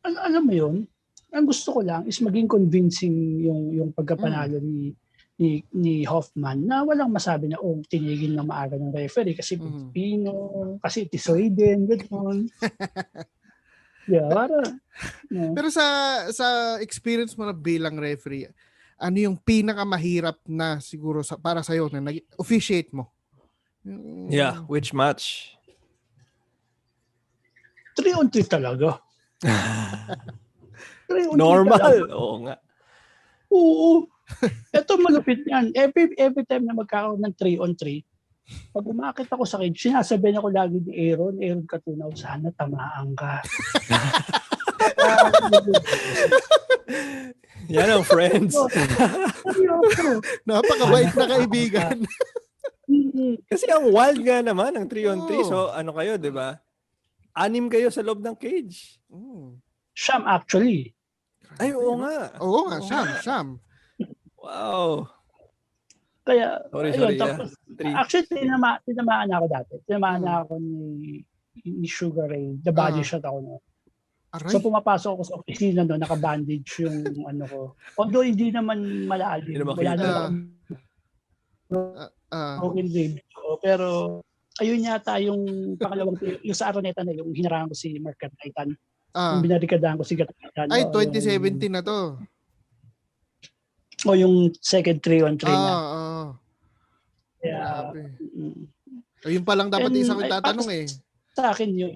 Speaker 1: alam mo yun, ang gusto ko lang is maging convincing yung pagkapanalo ni Hoffman na walang masabi na tinigil na maaga ng referee kasi Pilipino, kasi tisoy din, gano'n. Yeah,
Speaker 3: Pero sa experience mo na bilang referee, ano yung pinakamahirap na siguro para sa'yo na officiate mo?
Speaker 2: Yeah, which match?
Speaker 1: 3-on-3 talaga. 3-on-3
Speaker 2: normal.
Speaker 1: Talaga.
Speaker 2: Oo nga.
Speaker 1: Oo. Ito malupit yan. Every time na magkakaroon ng 3-on-3, pag umakit ako sa cage, sinasabihan ako lagi ni Aaron Katunaw, sana tamaan ka.
Speaker 2: Yan ang friends.
Speaker 3: Napakabait na kaibigan.
Speaker 2: Kasi ang wild nga naman ng 3-on-3. So ano kayo, di ba? 6 kayo sa loob ng cage.
Speaker 1: Siyam actually.
Speaker 2: Ay, oo nga.
Speaker 3: Oo nga, Sham.
Speaker 2: Wow.
Speaker 1: Kaya,
Speaker 2: sorry.
Speaker 1: Tapos, actually, tinamaan ako dati. Tinamaan ako ni Sugar Ray. The body shot ako noon. So pumapasok ako sa opisina no, naka-bandage yung ano ko. Although hindi naman malalim. Wala naman broken rib. Pero ayun yata yung pangalawang yung sa Araneta na yung hinarangan ko si Mark Gataitan. Yung binarikadahan ko si Gataitan.
Speaker 3: Ay, 2017 na to.
Speaker 1: O yung second 3-on-3 na.
Speaker 3: Yeah. Yung pa lang dapat isa kong tatanong eh.
Speaker 1: Sa akin yun.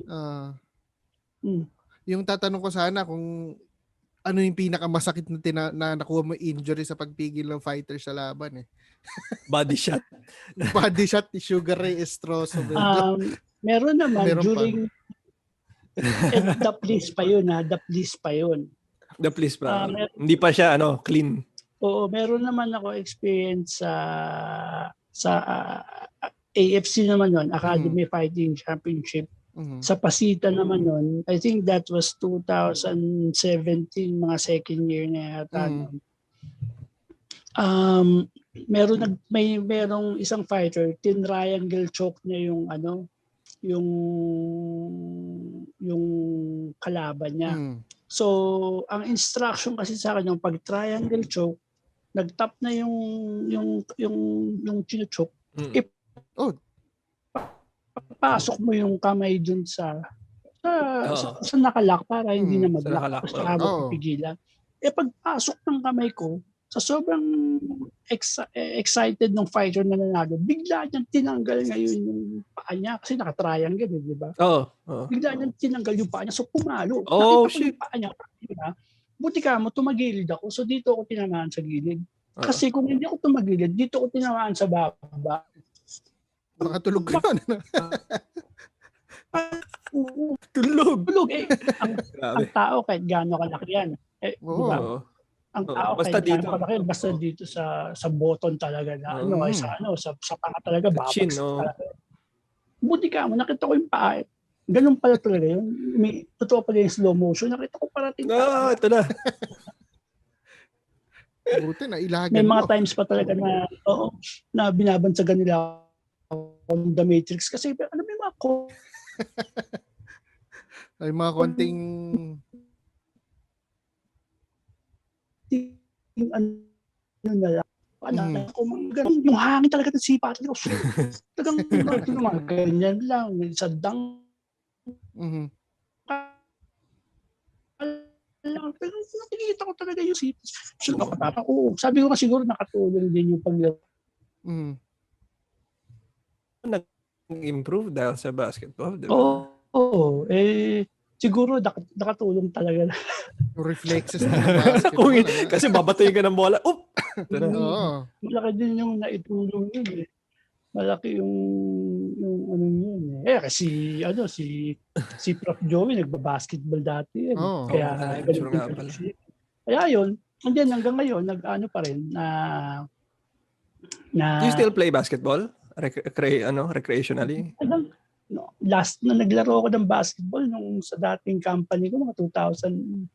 Speaker 3: Yung tatanong ko sana kung ano yung pinakamasakit na nakuha mo injury sa pagpigil ng fighter sa laban eh.
Speaker 2: Body shot.
Speaker 3: Body shot ni Sugar Ray Estroso.
Speaker 1: Meron naman during the police pa yun ha. The police pa.
Speaker 2: Hindi pa siya clean.
Speaker 1: Oo, meron naman ako experience sa AFC naman yun, Academy Fighting Championship. Sa Pasita naman nun, I think that was 2017, mga second year na yata. Merong isang fighter, tin-triangle choke niya yung kalaban niya. So, ang instruction kasi sa akin yung pag triangle choke, nag-tap na yung chino-choke. Pasok mo yung kamay dun sa nakalak para hindi na mag-lock sa habang pipigilan. Pagpasok ng kamay ko, sa sobrang excited ng fighter na nanalo, bigla niyang tinanggal ngayon yung paa niya kasi naka-triangle, di ba? Bigla niyang tinanggal yung paa niya, so pumalo. Nakita ko yung paa niya. Buti ka mo, tumagilid ako, so dito ako tinamaan sa gilid. Kasi kung hindi ako tumagilid, dito ako tinamaan sa baba.
Speaker 3: Nakatulog ka nun.
Speaker 2: Tulog.
Speaker 1: Ang tao kahit gaano kalaki yan. Diba? Ang tao
Speaker 2: basta
Speaker 1: kahit
Speaker 2: dito.
Speaker 1: gaano kalaki, basta dito sa button talaga na sa panga talaga, babagsak talaga. Buti ka mo, nakita ko yung paa. Ganun pala talaga yun. Totoo pala yung slow motion. Nakita ko parating.
Speaker 2: Ito na.
Speaker 3: Buti na ilagan
Speaker 1: may mga times pa talaga na binabansagan nila on The Matrix kasi ano may mga
Speaker 3: ay mga konting
Speaker 1: ano na lang. Yung hangin talaga ng sipa. Talagang mga ganyan lang. Sadang. Nakikita ko talaga yung sipa. Sabi ko nga siguro nakatulong din yung paglaro.
Speaker 2: Nag-improve dahil sa basketball, di ba?
Speaker 1: Oo. Siguro nakatulong talaga.
Speaker 3: Reflexes ng basketball.
Speaker 2: Kasi babatuin ka ng bola.
Speaker 1: Malaki din yung naitulong yun eh. Malaki yung ano yun eh. Kasi si Prof. Joey nagba-basketball dati yun. Kaya yun. And then hanggang ngayon, nag-ano pa rin na
Speaker 2: Do you still play basketball? Recreationally?
Speaker 1: Last na naglaro ako ng basketball nung sa dating company ko, mga 2017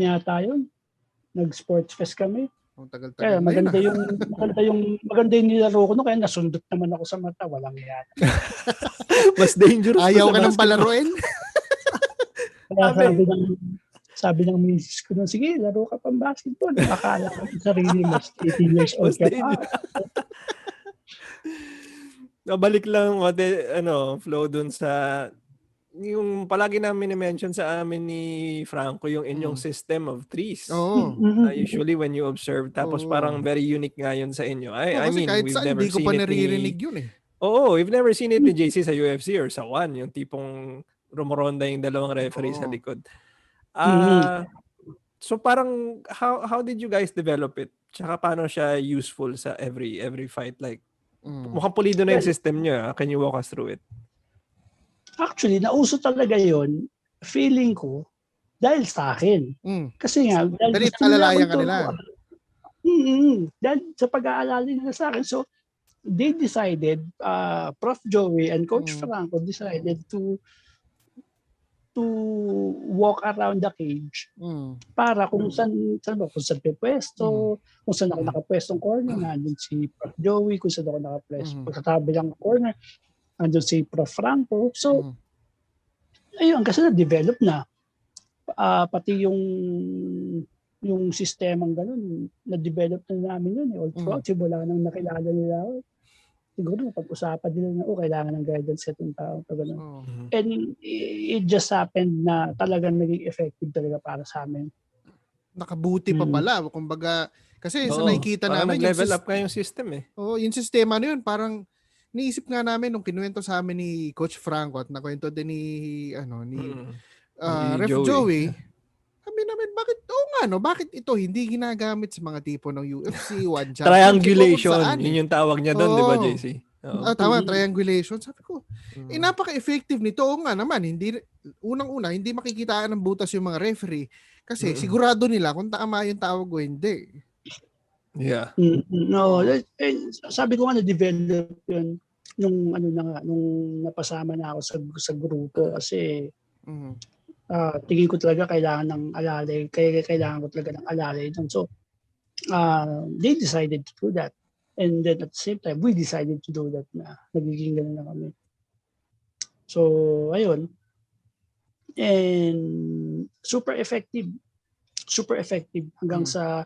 Speaker 1: yata yun. Nag-sports fest kami. Kaya maganda yung nilaro ko, kaya nasundot naman ako sa mata. Walang yan.
Speaker 2: Mas dangerous.
Speaker 3: Ayaw ka ng palaruin?
Speaker 1: Sabi ng misis ko, sige, laro ka pang basketball. Akala ko yung sarili mo, 18 years old ka pa.
Speaker 2: Balik lang, Flo, dun sa yung palagi namin i-mention sa amin ni Franco yung inyong system of threes. Usually when you observe, tapos parang very unique nga yun sa inyo. I mean,
Speaker 3: kahit
Speaker 2: we've
Speaker 3: saan,
Speaker 2: never
Speaker 3: hindi ko
Speaker 2: seen
Speaker 3: pa
Speaker 2: it
Speaker 3: naririnig yun eh.
Speaker 2: we've never seen it ni JC sa UFC or sa One, yung tipong rumoronda yung dalawang referee sa likod. So parang how did you guys develop it? Tsaka paano siya useful sa every fight? Like, mukhang pulido na yung system niya. Can you walk us through it?
Speaker 1: Actually, nauso talaga yon, feeling ko, dahil sa akin. Kasi nga, dahil
Speaker 3: alalayan ka nila.
Speaker 1: Dahil sa pag-aalala nila sa akin. So, they decided, Prof. Joey and Coach Franco decided to walk around the cage para kung saan pwesto, kung saan ako nakapwestong corner, nandun si Prof. Joey, kung saan ako nakapwesto, pagkatabi lang corner, nandun si Prof. Franco. So, ayun, kasi na-develop na. Pati yung sistemang ganun, na-develop na namin yun. All throughout, simula nang nakilala nila ako. Siguro pag-usapan nila na kailangan ng guidance sa itong tao. And it just happened na talagang naging effective talaga para sa amin.
Speaker 3: Nakabuti pa pala. Kumbaga, kasi sa nakikita namin
Speaker 2: nag-level up nga yung system eh.
Speaker 3: Yung sistema na yun, parang niisip nga namin nung kinuwento sa amin ni Coach Franco at nakwento din ni Ref Joey. Sabi namin, bakit ito hindi ginagamit sa mga tipo ng UFC, One Championship?
Speaker 2: Triangulation, yun yung tawag niya doon, di ba, JC?
Speaker 3: Tama, triangulation. Sabi ko, napaka-effective nito. Oo nga naman, unang-una, hindi makikitaan ng butas yung mga referee kasi sigurado nila kung tama yung tawag o hindi.
Speaker 2: Yeah.
Speaker 1: No, sabi ko nga na-develop yun. nung ano na nga, nung napasama na ako sa grupo kasi tingin ko talaga kailangan ng alalay, kaya kailangan ko talaga ng alalay doon. So, they decided to do that. And then at the same time, we decided to do that na nagiging gano'n na kami. So, ayun. And super effective. Super effective hanggang sa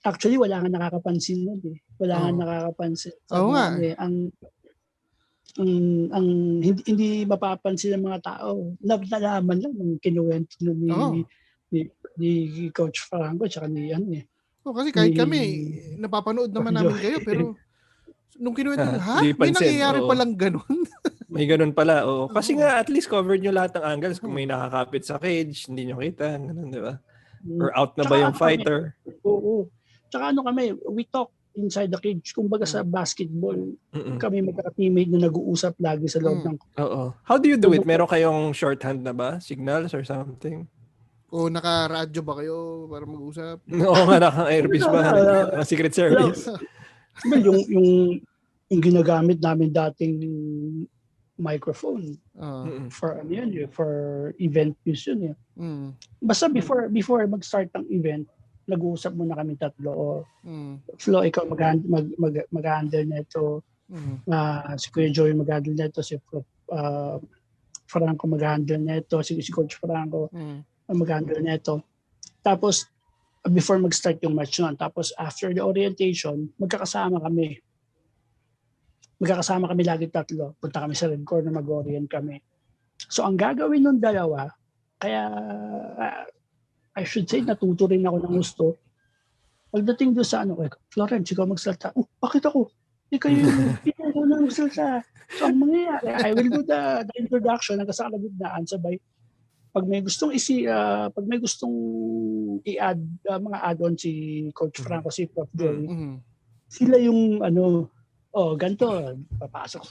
Speaker 1: actually wala nga nakakapansin nun eh. Wala nga nakakapansin.
Speaker 3: Oo nga.
Speaker 1: Ang hindi mapapansin ng mga tao. Nalaman lang nung kinuwento ni Coach Franco tsaka ni ano eh.
Speaker 3: Kasi kahit kami napapanood naman namin kayo pero nung kinuwento nyo, may nangyayari palang ganun.
Speaker 2: May ganun pala, oo. Kasi nga at least covered nyo lahat ng angles. Kung may nakakapit sa cage, hindi nyo kita, ganun, di ba? Or out na ba yung fighter?
Speaker 1: Oo. Tsaka ano kami, we talk inside the cage. Kumbaga sa basketball, kami magka-teammate na nag-uusap lagi sa loob ng...
Speaker 2: Oo. How do you do it? Meron kayong shorthand na ba? Signals or something?
Speaker 3: O naka-radyo ba kayo para mag-usap?
Speaker 2: Oo nga, naka-airbus ba? Secret Service.
Speaker 1: Well, yung ginagamit namin dating microphone for ano yun, for event use yun. Basta before mag-start ng event, nag-uusap muna kami tatlo. Flo, ikaw mag-handle nito. Si Kuya Joey mag-handle nito. Si Franco mag-handle nito. Si Coach Franco mag-handle nito. Tapos, before mag-start yung match nun. Tapos, after the orientation, magkakasama kami. Magkakasama kami lagi tatlo. Punta kami sa red corner, mag-orient kami. So, ang gagawin ng dalawa, kaya I should say, natuto rin ako ng gusto. Pagdating doon sa Florence, ikaw magsalta. Bakit ako? Ikaw na magsalta. So, ang mangyayari, I will do the introduction hanggang sa kalagitnaan, sabay. Pag may gustong i-add, mga add-on si Coach Franco, si Prof. Joey, sila yung ganito, papasok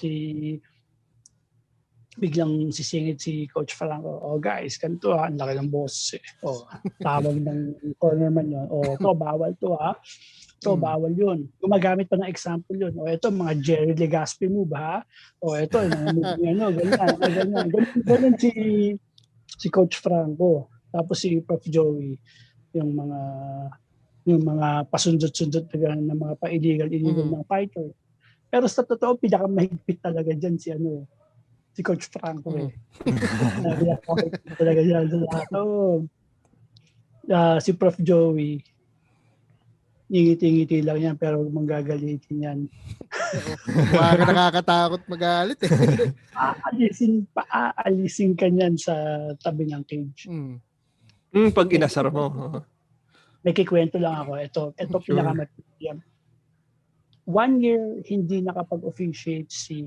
Speaker 1: biglang sisingit si Coach Franco, guys, ganito ang laki ng boss. Tawag ng cornerman yun. To, bawal to to, bawal yun. Gumagamit pa ng example yun. Ito, mga Jerry Legaspi move ha. Ito, ganyan. Ganyan si Coach Franco. Tapos si Prof. Joey, yung mga pasundot-sundot ng mga pa-illegal ng fighter. Pero sa totoo, pinakamahigpit talaga dyan si Coach Franco eh. Talaga yan sa lahat. Si Prof. Joey, ngiti-ngiti lang yan pero manggagalitin yan.
Speaker 3: Baka nakakatakot magalit eh.
Speaker 1: Aalisin ka niyan sa tabi ng cage.
Speaker 2: Pag inasar mo.
Speaker 1: May kikwento lang ako. Ito pinakamatindi yan. 1 year hindi nakapag-officiate si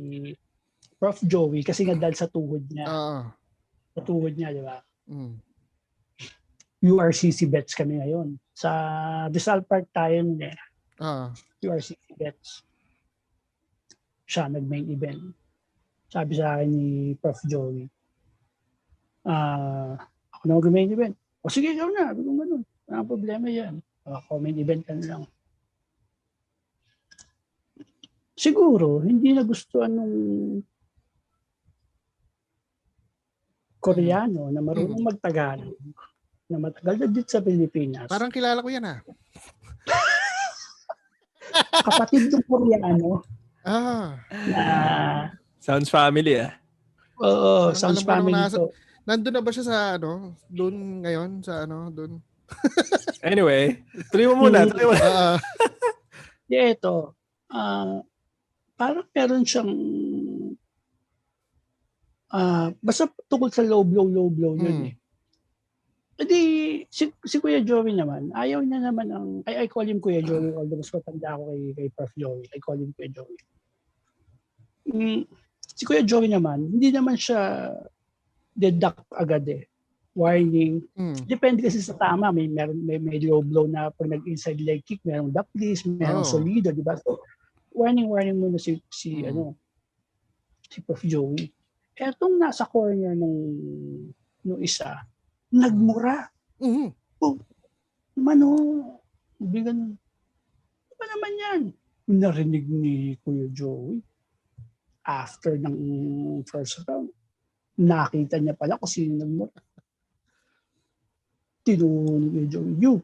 Speaker 1: Prof. Joey kasi nga dahil sa tuhod niya. Sa tuhod niya, di ba? URCC bets kami ngayon. Sa Rizal Park tayo nun eh. URCC bets. Siya nag-main event. Sabi sa akin ni Prof. Joey, ako na mag-main event. Sige, ikaw na. Ganun. Walang problema yan. Ako, main event ka na lang. Siguro, hindi nagustuhan nung Koreano na marunong mag-Tagalog na matagal na dito sa Pilipinas.
Speaker 3: Parang kilala ko yan
Speaker 1: Kapatid ng Koreano.
Speaker 2: Sounds family
Speaker 1: Oo, sounds family to.
Speaker 3: Nandun na ba siya sa doon ngayon sa doon?
Speaker 2: Anyway, tuloy mo muna.
Speaker 1: Ito, parang meron siyang basta tungkol sa low blow yun eh. Edi, si Kuya Joey naman, ayaw niya naman I call him Kuya Joey, although mas matanda ako kay Prof. Joey. I call him Kuya Joey. Si Kuya Joey naman, hindi naman siya deduct agad eh. Warning. Depende kasi sa tama. May low blow na pag nag-inside leg kick, merong duck please, merong solido, di ba? So, warning muna si Prof. Joey. Etong nasa corner nung isa, nagmura. Bigan. Ano ba naman yan? Narinig ni Kuya Joey. after ng first round, nakita niya pala kung sino nagmura. Tinuro ni Joey, you,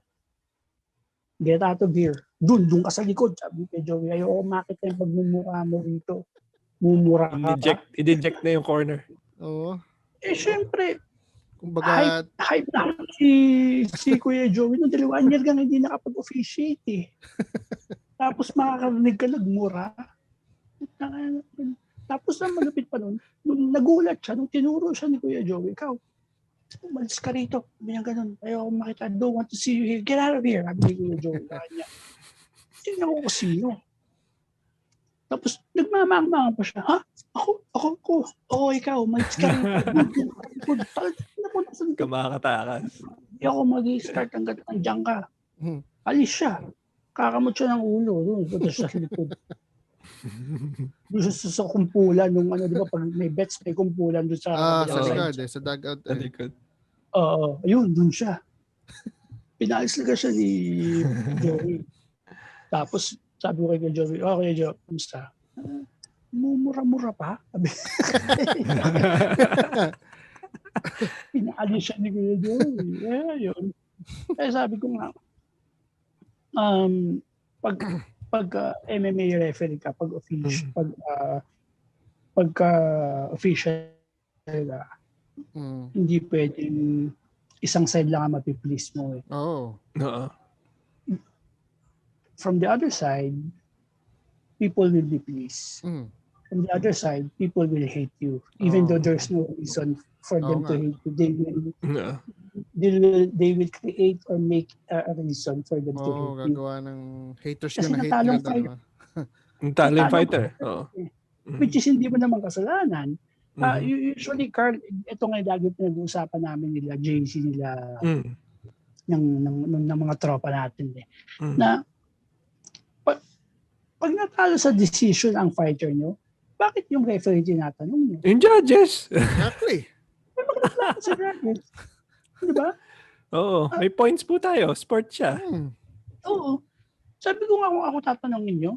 Speaker 1: get out of here. Doon ka sa likod. Sabi kay Joey, ayoko makita yung pagmumura mo rito. Mumura ka.
Speaker 2: I-deject na yung corner.
Speaker 3: Oo.
Speaker 1: Syempre,
Speaker 3: Kumbaga,
Speaker 1: hype na si Kuya Joey nung 2 year kang hindi nakapag-officiate eh. Tapos makakarinig ka nagmura. Tapos ang malupit pa nun, nung nagulat siya, nung tinuro siya ni Kuya Joey, ikaw, umalis ka rito. Sabi niya ganun, ayoko makita, I don't want to see you here. Get out of here. Sabi ni Kuya Joey. Tingnan ko sino. Tapos nagmamang pa siya, ha? Ako, ikaw, umalis ka rito.
Speaker 2: Kamakatakas.
Speaker 1: Hindi ako mag-i-start hanggang nandiyan ka. Alis siya. Kakamot siya ng ulo. Doon siya sa likod. Doon siya sa kumpulan. Nung di ba, pag may bets, may kumpulan doon sa...
Speaker 3: sa likod sa dugout.
Speaker 2: Sa likod.
Speaker 1: Ayun, doon siya. Pinalis lang siya ni Joey. Tapos, sabi ko kay Joey, okay, Joey, kamusta? Mumura-mura pa? Pinaalis siya ni Kuya Joey. Yun. Kaya sabi ko nga, pag MMA referee ka, pag official ka, hindi pwedeng isang side lang ang mapiplease mo eh.
Speaker 3: Oo.
Speaker 1: From the other side, people will be pleased. From the other side, people will hate you. Even though there's no reason for them to hate you. They will create or make a reason for them to hate you.
Speaker 3: Gagawa ng haters
Speaker 1: Kasi
Speaker 3: gonna hate
Speaker 1: natalong
Speaker 3: ka dalawa.
Speaker 2: Talent fighter.
Speaker 1: Which is hindi mo naman kasalanan. Usually, Carl, ito nga lagi pinag-uusapan namin nila, JC nila, ng mga tropa natin eh. Na pag natalo sa decision ang fighter nyo, bakit yung referee tinatanong nyo?
Speaker 2: Yung judges.
Speaker 3: Exactly.
Speaker 1: Diba?
Speaker 2: Oo. May points po tayo. Sport siya.
Speaker 1: Oo. Sabi ko nga kung ako tatanungin nyo,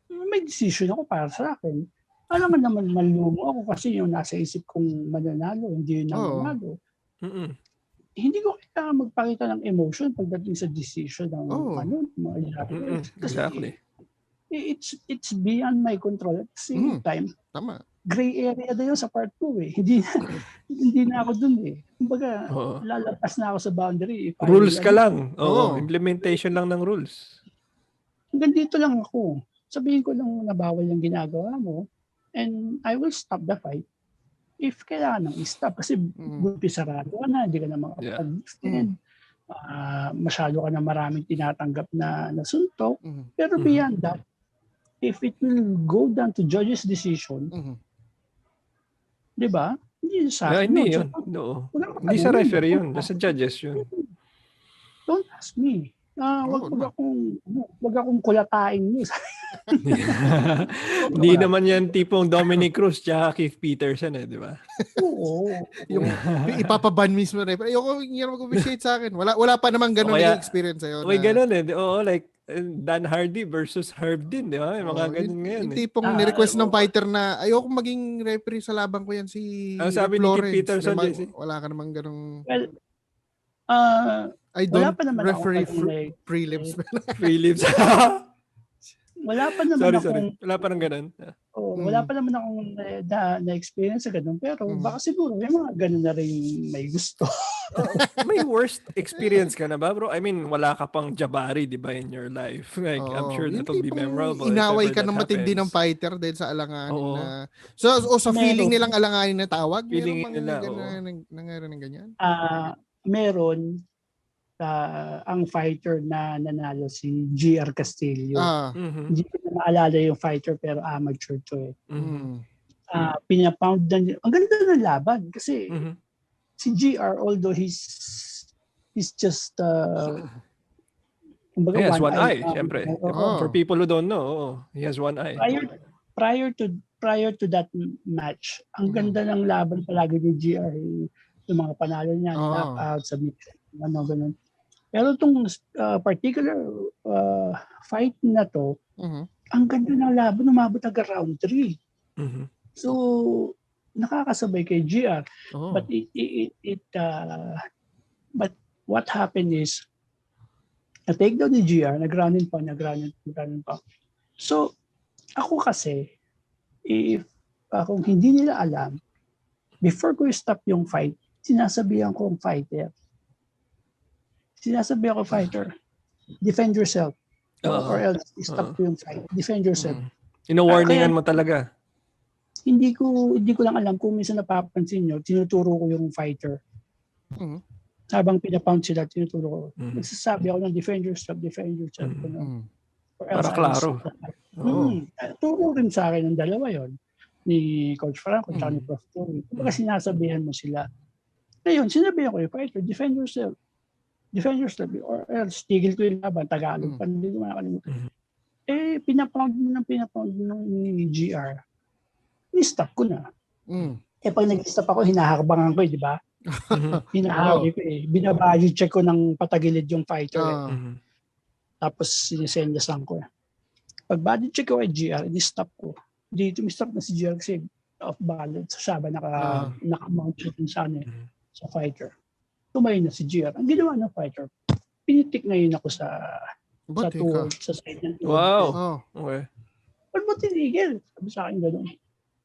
Speaker 1: may decision ako para sa akin. Alam naman malumo ako kasi yung nasa isip kong mananalo, hindi yun ang mananalo. Hindi ko kailangan magpakita ng emotion pagdating sa decision ng mga judges.
Speaker 2: Exactly.
Speaker 1: It's beyond my control. At the same time,
Speaker 3: tama.
Speaker 1: Gray area na yun sa part 2 eh. Hindi na ako dun eh. Kumbaga, lalapas na ako sa boundary.
Speaker 2: Rules ka lang. Implementation lang ng rules.
Speaker 1: Hanggang dito lang ako. Sabihin ko lang na bawal yung ginagawa mo and I will stop the fight if kailangan nang i-stop. Kasi buti sarado ka na, hindi ka na makapag-defend. Masyado ka na maraming tinatanggap na suntok. Pero beyond that, if it will go down to judge's decision, di ba? Hindi sa akin.
Speaker 2: Hindi yun. Hindi sa referee yun. Nasa judges yun.
Speaker 1: Don't ask me. Wag akong kulatain niyo.
Speaker 2: Hindi naman yan tipong Dominic Cruz tsaka Keith Peterson di ba?
Speaker 1: Oo.
Speaker 3: Yung ipapaban mismo referee. Ayoko yung mag-officiate sa akin. Wala pa naman ganun yung experience sa'yo.
Speaker 2: May ganun Oo, like Dan Hardy versus Herb din, di ba? May mga ganun ngayon.
Speaker 3: Yung tipong ni-request ng fighter na ayoko maging referee sa laban ko yan si
Speaker 2: sabi
Speaker 3: Florence.
Speaker 2: Ni Peterson,
Speaker 3: wala ka naman ganung...
Speaker 1: Well,
Speaker 3: I don't referee prelims.
Speaker 2: Prelims.
Speaker 1: Wala pa naman
Speaker 2: Wala pa nang ganun.
Speaker 1: Wala pa naman akong na-experience sa ganun. Pero baka siguro may mga ganun na rin may gusto.
Speaker 2: May worst experience ka na ba, bro? I mean, wala ka pang jabari, di ba, in your life? Like, I'm sure that'll be memorable.
Speaker 3: Inaway ka ng matindi ng fighter dahil sa alanganin na... So, sa feeling nilang alanganin na tawag?
Speaker 2: Feeling nila,
Speaker 3: nangyari ng ganyan?
Speaker 1: Meron. Ang fighter na nanalo si GR Castillo. Hindi ko na maalala yung fighter pero amateur to eh. Pinapound na ang ganda ng laban kasi si GR, although he's just
Speaker 2: he has one eye, syempre. For people who don't know, he has one eye.
Speaker 1: Prior to that match, ang ganda ng laban palagi ni GR, yung mga panalo niya, knockout, submission, ganun. Pero itong particular fight na to, ang ganda ng laban, umabot hanggang round 3.
Speaker 2: Mhm.
Speaker 1: So, nakakasabay kay GR.
Speaker 4: Oh.
Speaker 1: But but what happened is, na-take down ni GR, nag-running pa. So, ako kasi, if kung hindi nila alam, before ko stop yung fight, sinasabihan ko ang fighter. Defend yourself. Or else, stop ko yung fight. Defend yourself.
Speaker 2: Ino-warningan mo talaga.
Speaker 1: Hindi ko lang alam kung minsan napapansin nyo, tinuturo ko yung fighter. Habang pinapound sila, tinuturo ko. Nagsasabi ako ng defend yourself.
Speaker 2: Para klaro.
Speaker 1: Turo rin sa akin ng dalawa yon, ni Coach Franco at ni Prof. Joey. Kumbaga sinasabihan mo sila. Ngayon, sinabihan ko yung fighter, defend yourself or else tigil ko yung laban, Tagalog pa, hindi ko makakalimutan. Pinapound ni GR. Ni-stop ko na. Pag nag-stop ako, hinaharbangan ko, di ba? Hinahawi ko binabody check ko ng patagilid yung fighter. Tapos sinisenyasan ko. Pag body check ko kay GR, ni-stop ko. Dito mi-stop na si GR kasi off balance. Siya ba naka-mount sa fighter. Tumayo na si GR. Ang ginawa ng fighter, pinitik na yun ako sa tuhod, sa side ng tuhod.
Speaker 2: Wow. Okay.
Speaker 1: Ba't mo tinigil? Sabi sa akin gano'n.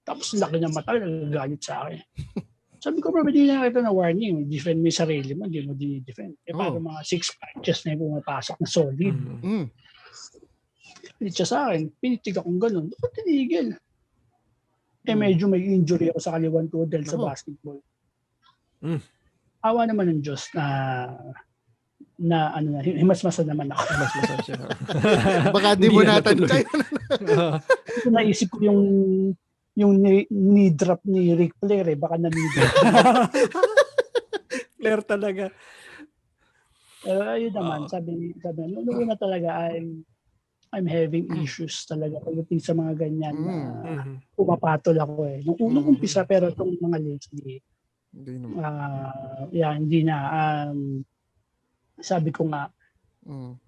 Speaker 1: Tapos laki ng mata, nagagalit sa akin. Sabi ko, bro, hindi na ito na warning. Defend mo yung sarili mo, hindi mo di-defend. Para mga 6 punches na yung pumapasok na solid. Pilit siya sa akin, pinitig akong gano'n. Ba't tinigil? Medyo may injury ako sa kaliwang tuhod dahil sa basketball. Awa naman ng Diyos na himasmasa naman ako.
Speaker 2: Himasmasa siya.
Speaker 3: Baka di mo natansay.
Speaker 1: Naisip ko yung knee drop ni Ric Flair baka na-knee drop.
Speaker 2: Flair talaga.
Speaker 1: Ayun naman, sabi noong una talaga I'm having issues talaga pagdating sa mga ganyan na pumapatol ako Nung unang umpisa, pero itong mga lately, hindi na. Sabi ko nga,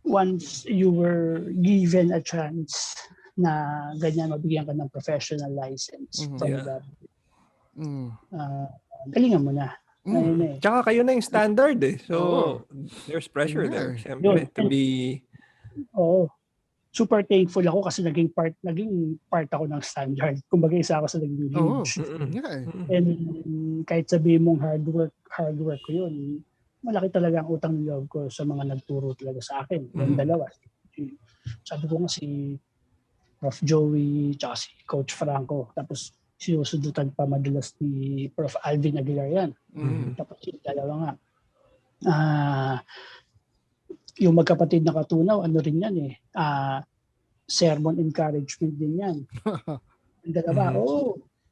Speaker 1: once you were given a chance na ganyan, mabigyan ka ng professional license from the galingan mo na.
Speaker 2: Tsaka kayo na yung standard So, there's pressure there. Siyempre, to be...
Speaker 1: Super thankful ako kasi naging part ako ng standard. Kumbaga isa ako sa naging huge. And kahit sabihin mong hard work ko yun, malaki talaga ang utang ng loob ko sa mga nagturo talaga sa akin. Yung dalawa. Sabi ko nga si Prof. Joey tsaka si Coach Franco. Tapos sinusundutan pa madalas ni Prof. Alvin Aguilar yan. Tapos yung dalawa nga. Yung magkapatid na Katunaw, ano rin yan sermon encouragement din yan. Ang dalawa,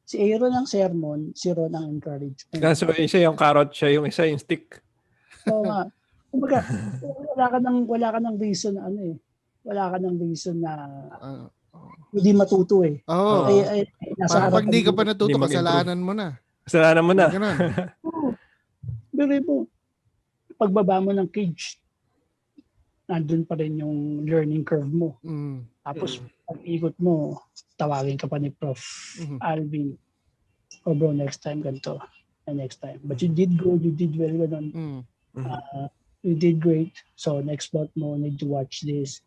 Speaker 1: si Aaron ang sermon, si Ron ang encouragement.
Speaker 2: So, isa yung carrot, siya yung isa yung stick.
Speaker 1: Oo nga. Kumbaga, wala ka ng reason na wala ka ng reason na hindi matuto
Speaker 3: Pag hindi ka pa natuto, kasalanan mo na.
Speaker 1: Pero po, pagbaba mo ng cage, nandun pa rin yung learning curve mo. Tapos, pag ikot mo, tawagin ka pa ni Prof. Alvin. Bro, next time ganito. And next time. But you did good, you did well. You did great. So, next month mo, need to watch this.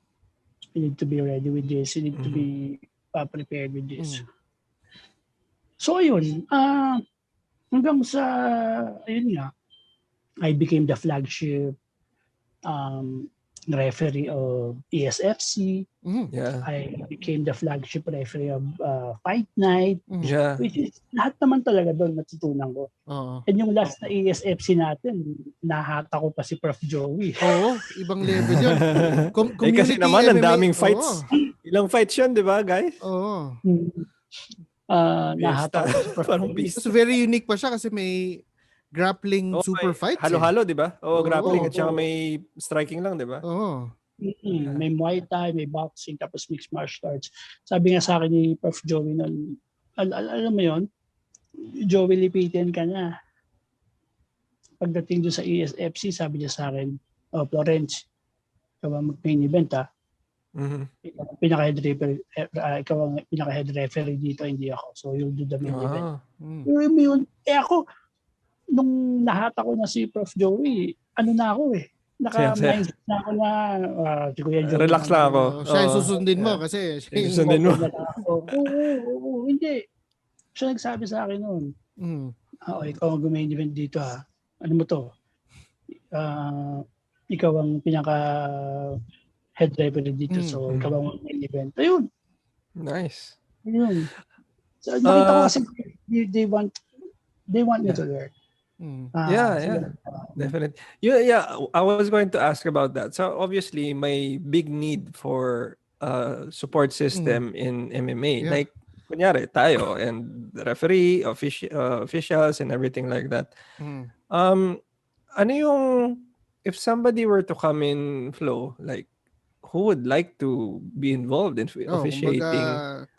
Speaker 1: You need to be ready with this. You need to be prepared with this. So, ayun. Hanggang sa, ayun nga, I became the flagship referee of ESFC. I became the flagship referee of Fight Night. Which is, lahat naman talaga doon natutunan ko. And yung last na ESFC natin, nahata ko pa si Prof. Joey.
Speaker 3: Ibang level yun.
Speaker 2: Kasi naman, ang daming fights. Ilang fights yun, di ba, guys?
Speaker 1: Nahata ko si Prof. Joey.
Speaker 3: So very unique pa siya kasi may grappling super fights.
Speaker 2: Halo-halo, di ba? Grappling at saka may striking lang, di ba?
Speaker 1: May Muay Thai, may boxing, tapos mixed martial arts. Sabi nga sa akin ni Prof. Joey noon, alam mo yon, Joey, lipitin ka na. Pagdating doon sa ESFC, sabi niya sa akin, Florence, ikaw ba mag-main event Ikaw ang pinaka-head referee dito, hindi ako. So you'll do the main event. Yun. Ako, nung nahata ko na si Prof. Joey, ano na ako naka-mindset na ako na si Kuya Joey.
Speaker 2: Relax lang ako.
Speaker 3: Siya yung susundin mo kasi siya yung
Speaker 2: susundin mo.
Speaker 1: Oo, hindi. Siya nagsabi sa akin noon. Ikaw ang main event dito ha. Ano mo to? Ikaw ang pinaka head referee dito, so ikaw ang main event. Ayun.
Speaker 2: Nice.
Speaker 1: Ayun. So nakita ko kasi they want me to learn.
Speaker 2: Definitely. I was going to ask about that. So obviously, may big need for support system in MMA.
Speaker 3: Yeah.
Speaker 2: Like, kunyari, tayo and the referee, officials, and everything like that. Ano yung, if somebody were to come in, Flo, like, who would like to be involved in officiating?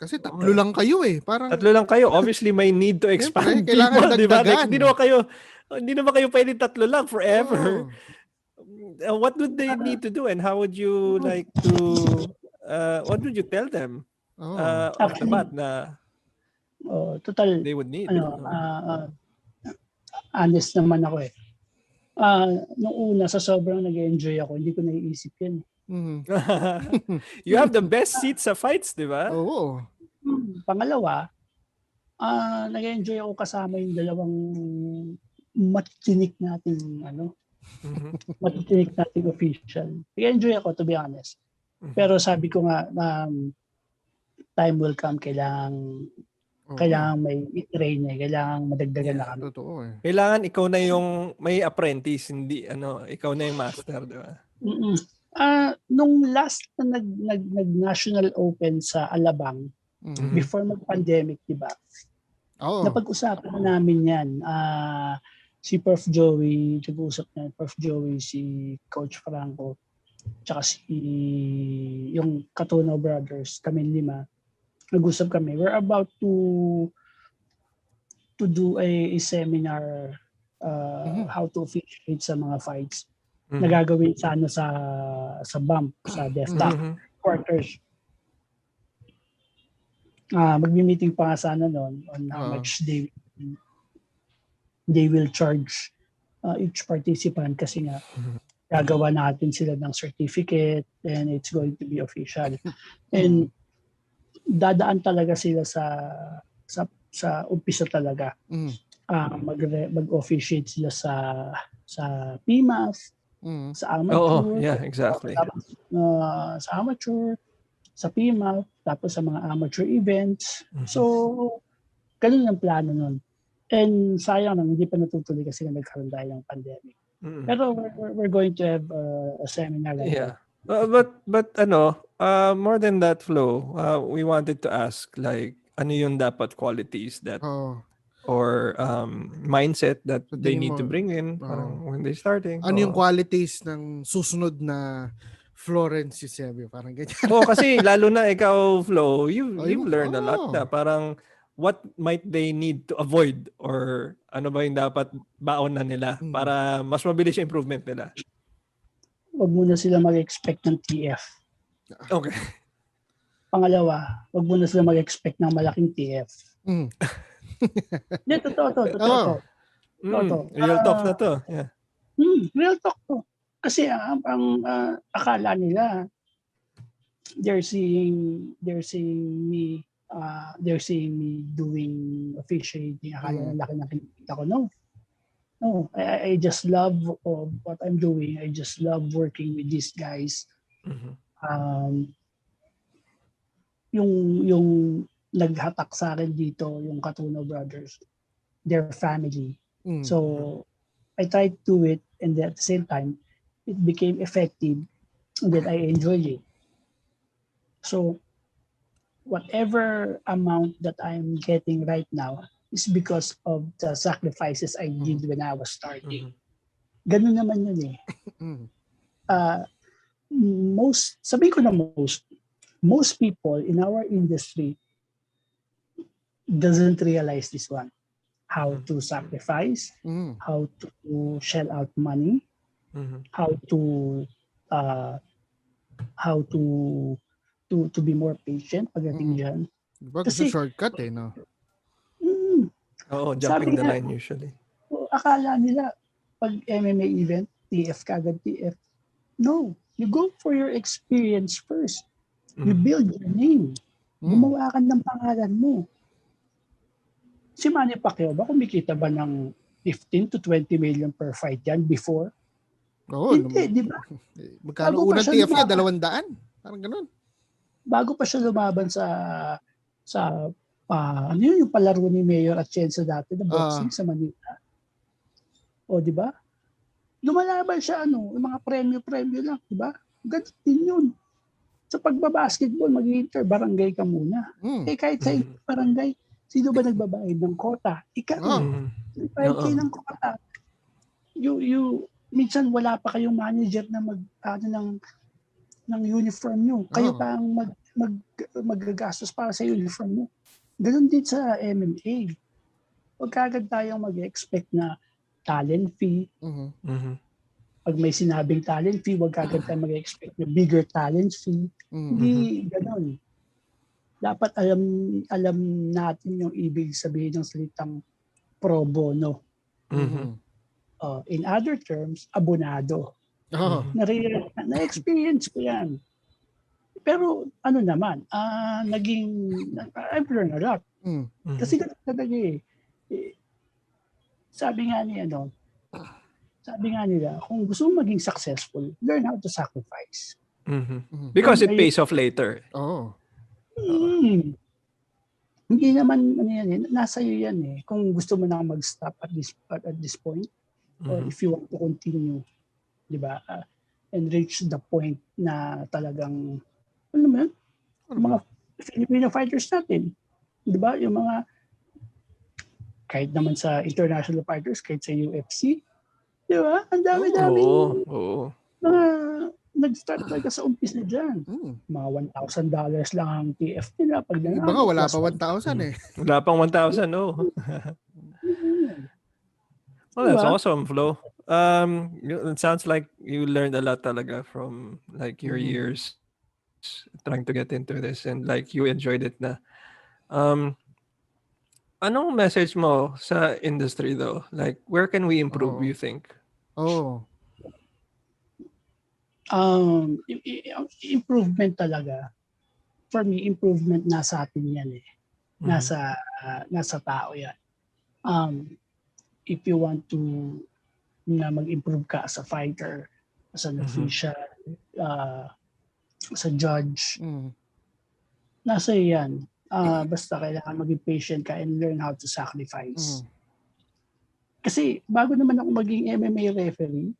Speaker 3: Kasi tatlo lang kayo Parang,
Speaker 2: tatlo lang kayo. Obviously, may need to expand
Speaker 3: kailangan
Speaker 2: people, di ba? Like,
Speaker 3: dagdagan.
Speaker 2: hindi naman kayo pwede tatlo lang forever. What would they need to do, and how would you like to, what would you tell them off the bat na
Speaker 1: total,
Speaker 2: they would need?
Speaker 1: Honest naman ako nung una, sa sobrang nag-enjoy ako, hindi ko naiisip yan.
Speaker 2: You have the best seats sa fights, di ba?
Speaker 3: Oo.
Speaker 1: Pangalawa, nag-enjoy ako kasama yung dalawang matitinik nating matitinik nating official. Nag-enjoy ako, to be honest. Pero sabi ko nga, time will come, kailangan may train kailangan madagdagan na kami.
Speaker 3: Totoo
Speaker 2: Kailangan ikaw na yung may apprentice, hindi ikaw na yung master, di ba?
Speaker 1: Nung last na nag-national open sa Alabang, before mag-pandemic, di ba? Napag-usapan namin yan. Si Prof. Joey, nag-uusap na Prof. Joey, si Coach Franco, tsaka yung Catuno Brothers, kami 5. Nag-usap kami. We're about to do a seminar how to officiate sa mga fights. Nagagawin sa BUMP, sa DEFTAC quarters. Magmi-meeting pa nga sana noon on how much they will charge each participant, kasi nga gagawa natin sila ng certificate and it's going to be official. And dadaan talaga sila sa umpisa talaga. Mag-officiate sila sa PMAF, sa amateur.
Speaker 2: Exactly.
Speaker 1: Sa amateur, sa PMAF, tapos sa mga amateur events. So, ganun ang plano nun. And sayang lang, hindi pa natutuloy kasi nagkaroon tayo ng pandemic. Pero we're going to have a seminar like that.
Speaker 2: But more than that, Flo, we wanted to ask, like, ano yung dapat qualities that or mindset that they need to bring in when they're starting?
Speaker 3: Ano yung qualities ng susunod na Florence Eusebio? Parang ganyan.
Speaker 2: Kasi lalo na ikaw, Flo, you've learned a lot na. Parang what might they need to avoid, or ano ba yung dapat baon na nila para mas mabilis yung improvement nila?
Speaker 1: Wag muna sila mag-expect ng TF.
Speaker 2: Okay.
Speaker 1: Pangalawa, wag muna sila mag-expect ng malaking TF. Hindi, totoo.
Speaker 2: Real talk na to. Yeah.
Speaker 1: Real talk to. Kasi ang akala nila, they're seeing me doing officiating. Akala nila laki na kinikita ko. No, I just love what I'm doing. I just love working with these guys. Yung naghatak sa akin dito, yung Catuno Brothers, their family. So I tried to do it, and at the same time, it became effective, and then I enjoy it. So whatever amount that I'm getting right now is because of the sacrifices I did when I was starting. Ganun naman yun most people in our industry doesn't realize this one. How to sacrifice, how to shell out money, how to how to be more patient pagdating diyan.
Speaker 3: Diba gusto shortcut no?
Speaker 2: Oo,
Speaker 1: Sabi
Speaker 2: jumping the
Speaker 1: nga,
Speaker 2: line usually.
Speaker 1: Akala nila pag MMA event, TF kagad TF. No, you go for your experience first. You build your name. Gumawa ka ng pangalan mo. Si Manny Pacquiao ba kumikita ba ng 15 to 20 million per fight yan before?
Speaker 3: Oo,
Speaker 1: hindi, di ba?
Speaker 3: Magkano unang TF niya? 200? Parang ganun.
Speaker 1: Bago pa siya lumaban sa ano yun, yung palaro ni Mayor Atienza dati na boxing sa Manila. O, di ba? Lumalaban siya, yung mga premyo lang, di ba? Ganun din yun. Sa pagbabasketball, mag-inter, barangay ka muna. Kahit sa barangay, sino ba nagbabayad ng kota? Ikaw. Bayad kayo ng kota. Minsan wala pa kayong manager na ng uniform nyo. Kayo pa ang magagastos para sa uniform nyo. Ganun din sa MMA. Huwag kagad tayong mag-expect na talent fee. Pag may sinabing talent fee, huwag kagad tayong mag-expect na bigger talent fee. Hindi ganun. Dapat alam natin yung ibig sabihin ng salitang pro bono. In other terms, abonado. Na-experience ko yan. Pero naman, I've learned a lot. Kasi talaga sabi nga nila, kung gusto mo maging successful, learn how to sacrifice.
Speaker 2: Because it pays off later.
Speaker 1: Hindi naman nasa iyo yan kung gusto mo na mag-stop at this point or if you want to continue, di ba? And reach the point na talagang yung mga Filipino fighters natin, di ba? Yung mga kahit naman sa international fighters, kahit sa UFC, di ba? Ang dami-dami mga nag-start talaga sa umpisa dyan. Mga $1,000 lang ang TF nila. Pag
Speaker 3: baka wala pa 1,000
Speaker 2: Wala pang 1,000, no? Well, that's awesome, Flo. It sounds like you learned a lot talaga from like your years trying to get into this and like you enjoyed it na. Anong message mo sa industry though? Like where can we improve, you think?
Speaker 1: Improvement talaga. For me, improvement nasa atin yan Nasa tao yan. If you want to mag-improve ka as a fighter, as an official, as a judge, nasa yan. Basta kailangan maging patient ka and learn how to sacrifice. Kasi bago naman ako maging MMA referee,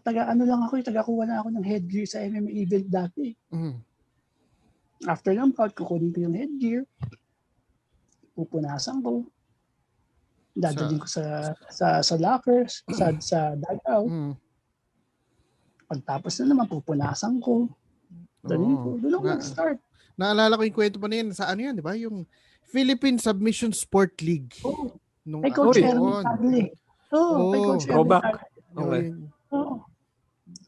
Speaker 1: taga-kuha na ako ng headgear sa MMA event dati. After ng bout, kukunin ko yung headgear, pupunasan ko, dadalhin ko sa lockers, sa dugout. Pagtapos na naman, pupunasan ko. Doon ako nag-start.
Speaker 3: Naalala ko yung kwento pa na yan. Sa ano yan, di ba? Yung Philippine Submission Sport League.
Speaker 1: Kay Coach Erwin Tagle. Kay Coach Erwin Tagle.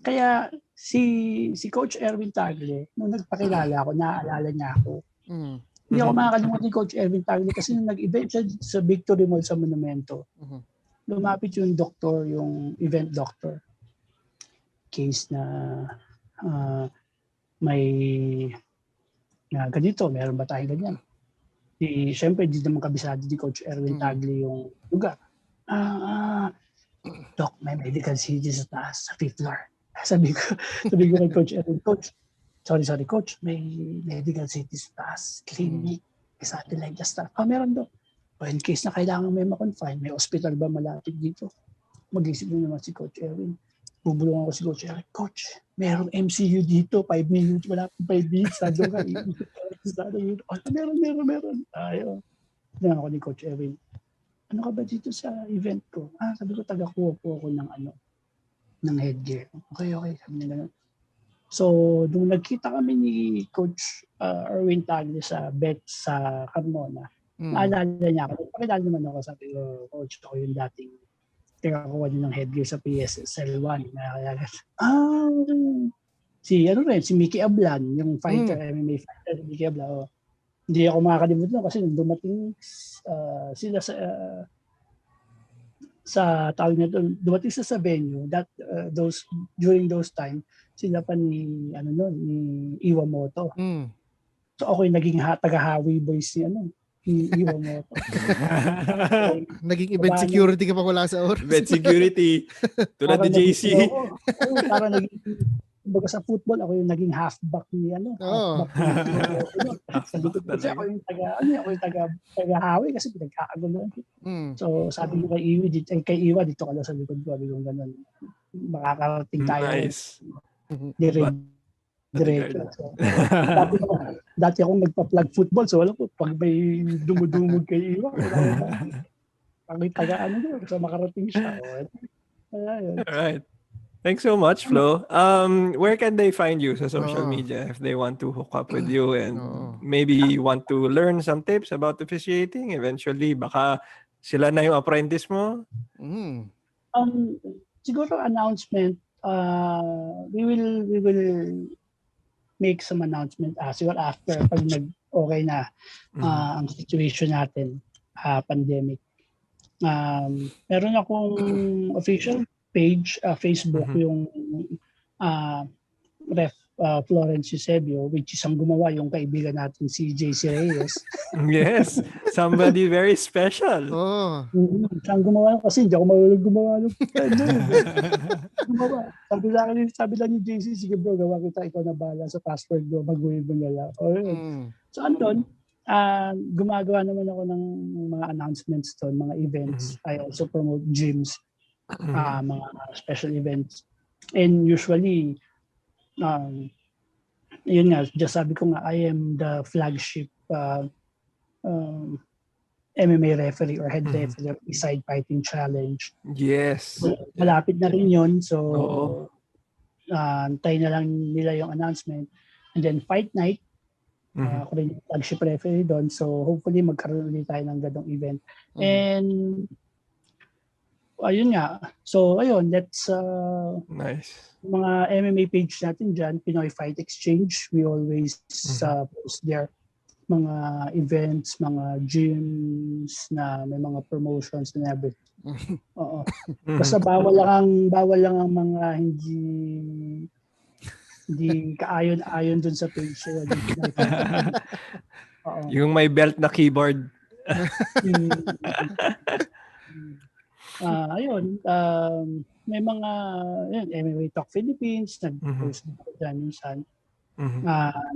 Speaker 1: Kaya si Coach Erwin Tagle, nung nagpakilala ako, naaalala niya ako. Hindi ako makakalimutan ni Coach Erwin Tagle kasi nung nag-event siya sa Victory Mall sa Monumento, lumapit yung doktor, yung event doctor. Case na may ganito, meron ba tayong ganyan? Siyempre, di naman kabisado ni Coach Erwin Tagle yung lugar. Doc, may medical city sa taas, sa 5th floor. Sabi ko kay Coach Erwin, Coach, sorry Coach, may medical city sa taas, clinic, satellite staff. Meron daw. In case na kailangan may ma-confine, may hospital ba malapit dito? Mag-isip naman si Coach Erwin. Bubulungan ko si Coach Erwin, Coach, merong MCU dito, 5 minutes, wala pang 5 minutes, sado ka. Meron. Ayun. Tingnan ako ni Coach Erwin. Ano ka ba dito sa event ko? Sabi ko, taga-kuha po ako ng headgear. Okay. Sabi niya gano'n. So, nung nagkita kami ni Coach Erwin Tagle sa Carmona, naalala niya ako. Pakilala naman ako, sabi ko, Coach, ako yung dating nakakuha din ng headgear sa PSL 1. Si Mickey Ablan, yung fighter, MMA fighter, Mickey Ablan. Hindi ako makakalimutan kasi nung dumating sila sa tawag na doon, dumating sa venue, during those time, sila pa ni Iwamoto. So ako yung naging taga-Hawi boys ni Iwamoto.
Speaker 3: Naging event security ka pa wala sa oras.
Speaker 2: Event security. Tulad ni JC.
Speaker 1: Para naging, kumbaga sa football, ako yung naging halfback ni halfback kasi ako yung taga-Hawi kasi pinagkakagulo. So sabi ko kay Iwa, dito ka lang sa likod ko, yung ganun. Makakarating tayo.
Speaker 2: Nice.
Speaker 1: Diretso. So, dati akong nagpa-plug football, so alam ko, pag may dumudumog kay Iwa, pag may so makarating siya.
Speaker 2: Alright. Thanks so much, Flo. Where can they find you sa social media if they want to hook up with you and maybe want to learn some tips about officiating? Eventually, baka sila na yung apprentice mo?
Speaker 1: Siguro announcement, we will make some announcement siguro after pag okay na ang situation natin, pandemic. Meron akong official page, Facebook, yung Ref Florence Eusebio, which is ang gumawa yung kaibigan natin si JC Reyes.
Speaker 2: Yes, somebody very special.
Speaker 1: Siyang gumawa kasi hindi ako marunong gumawa. Sabi lang ni JC, sige bro, gawa kita, ikaw na bahala sa password mo, mag-wave mo nila. So andun, gumagawa naman ako ng mga announcements doon, mga events. I also promote gyms, mga special events. And usually, yun nga, just sabi ko nga, I am the flagship MMA referee or head referee of Eastside Fighting Challenge.
Speaker 2: Yes.
Speaker 1: So, malapit na rin yun. So, antayin na lang nila yung announcement. And then Fight Night, ako rin yung flagship referee doon. So, hopefully magkaroon ulit tayo ng ganong event. And ayun nga. So, ayun, that's
Speaker 2: nice.
Speaker 1: Mga MMA page natin dyan, Pinoy Fight Exchange. We always post there mga events, mga gyms na may mga promotions and everything. Oo. Basta bawal lang ang mga hindi kaayon-ayon dun sa page.
Speaker 2: Yung may belt na keyboard.
Speaker 1: Ayun, may mga MMA Talk Philippines, nag-post dyan minsan.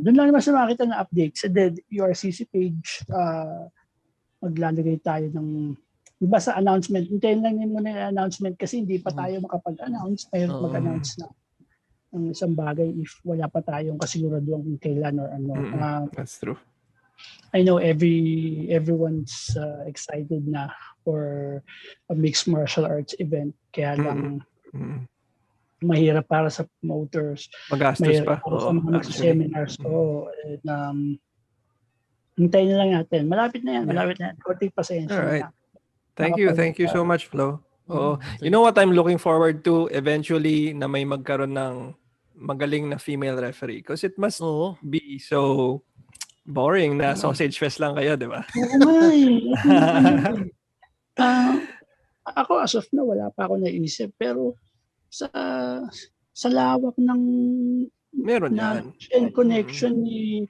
Speaker 1: Doon lang naman sa makita na updates. Sa URCC page, maglalagay tayo ng iba sa announcement. Hintayin lang muna yung announcement kasi hindi pa tayo makapag-announce. Mayroon mag-announce na ng isang bagay if wala pa tayong kasiguraduhan kung kailan or ano.
Speaker 2: That's true.
Speaker 1: I know everyone's excited na for a mixed martial arts event. Kaya lang mahirap para sa promoters.
Speaker 2: Magastos pa.
Speaker 1: Para sa mga seminars. Hintayin na lang natin. Malapit na yan. Konting pasensya.
Speaker 2: Alright. Thank you so much, Flo. You know what I'm looking forward to eventually na may magkaroon ng magaling na female referee because it must be so boring na sausage fest lang kayo, di ba?
Speaker 1: Ako as of now, wala pa ako naisip. Pero sa lawak ng
Speaker 2: meron yan.
Speaker 1: Connection ni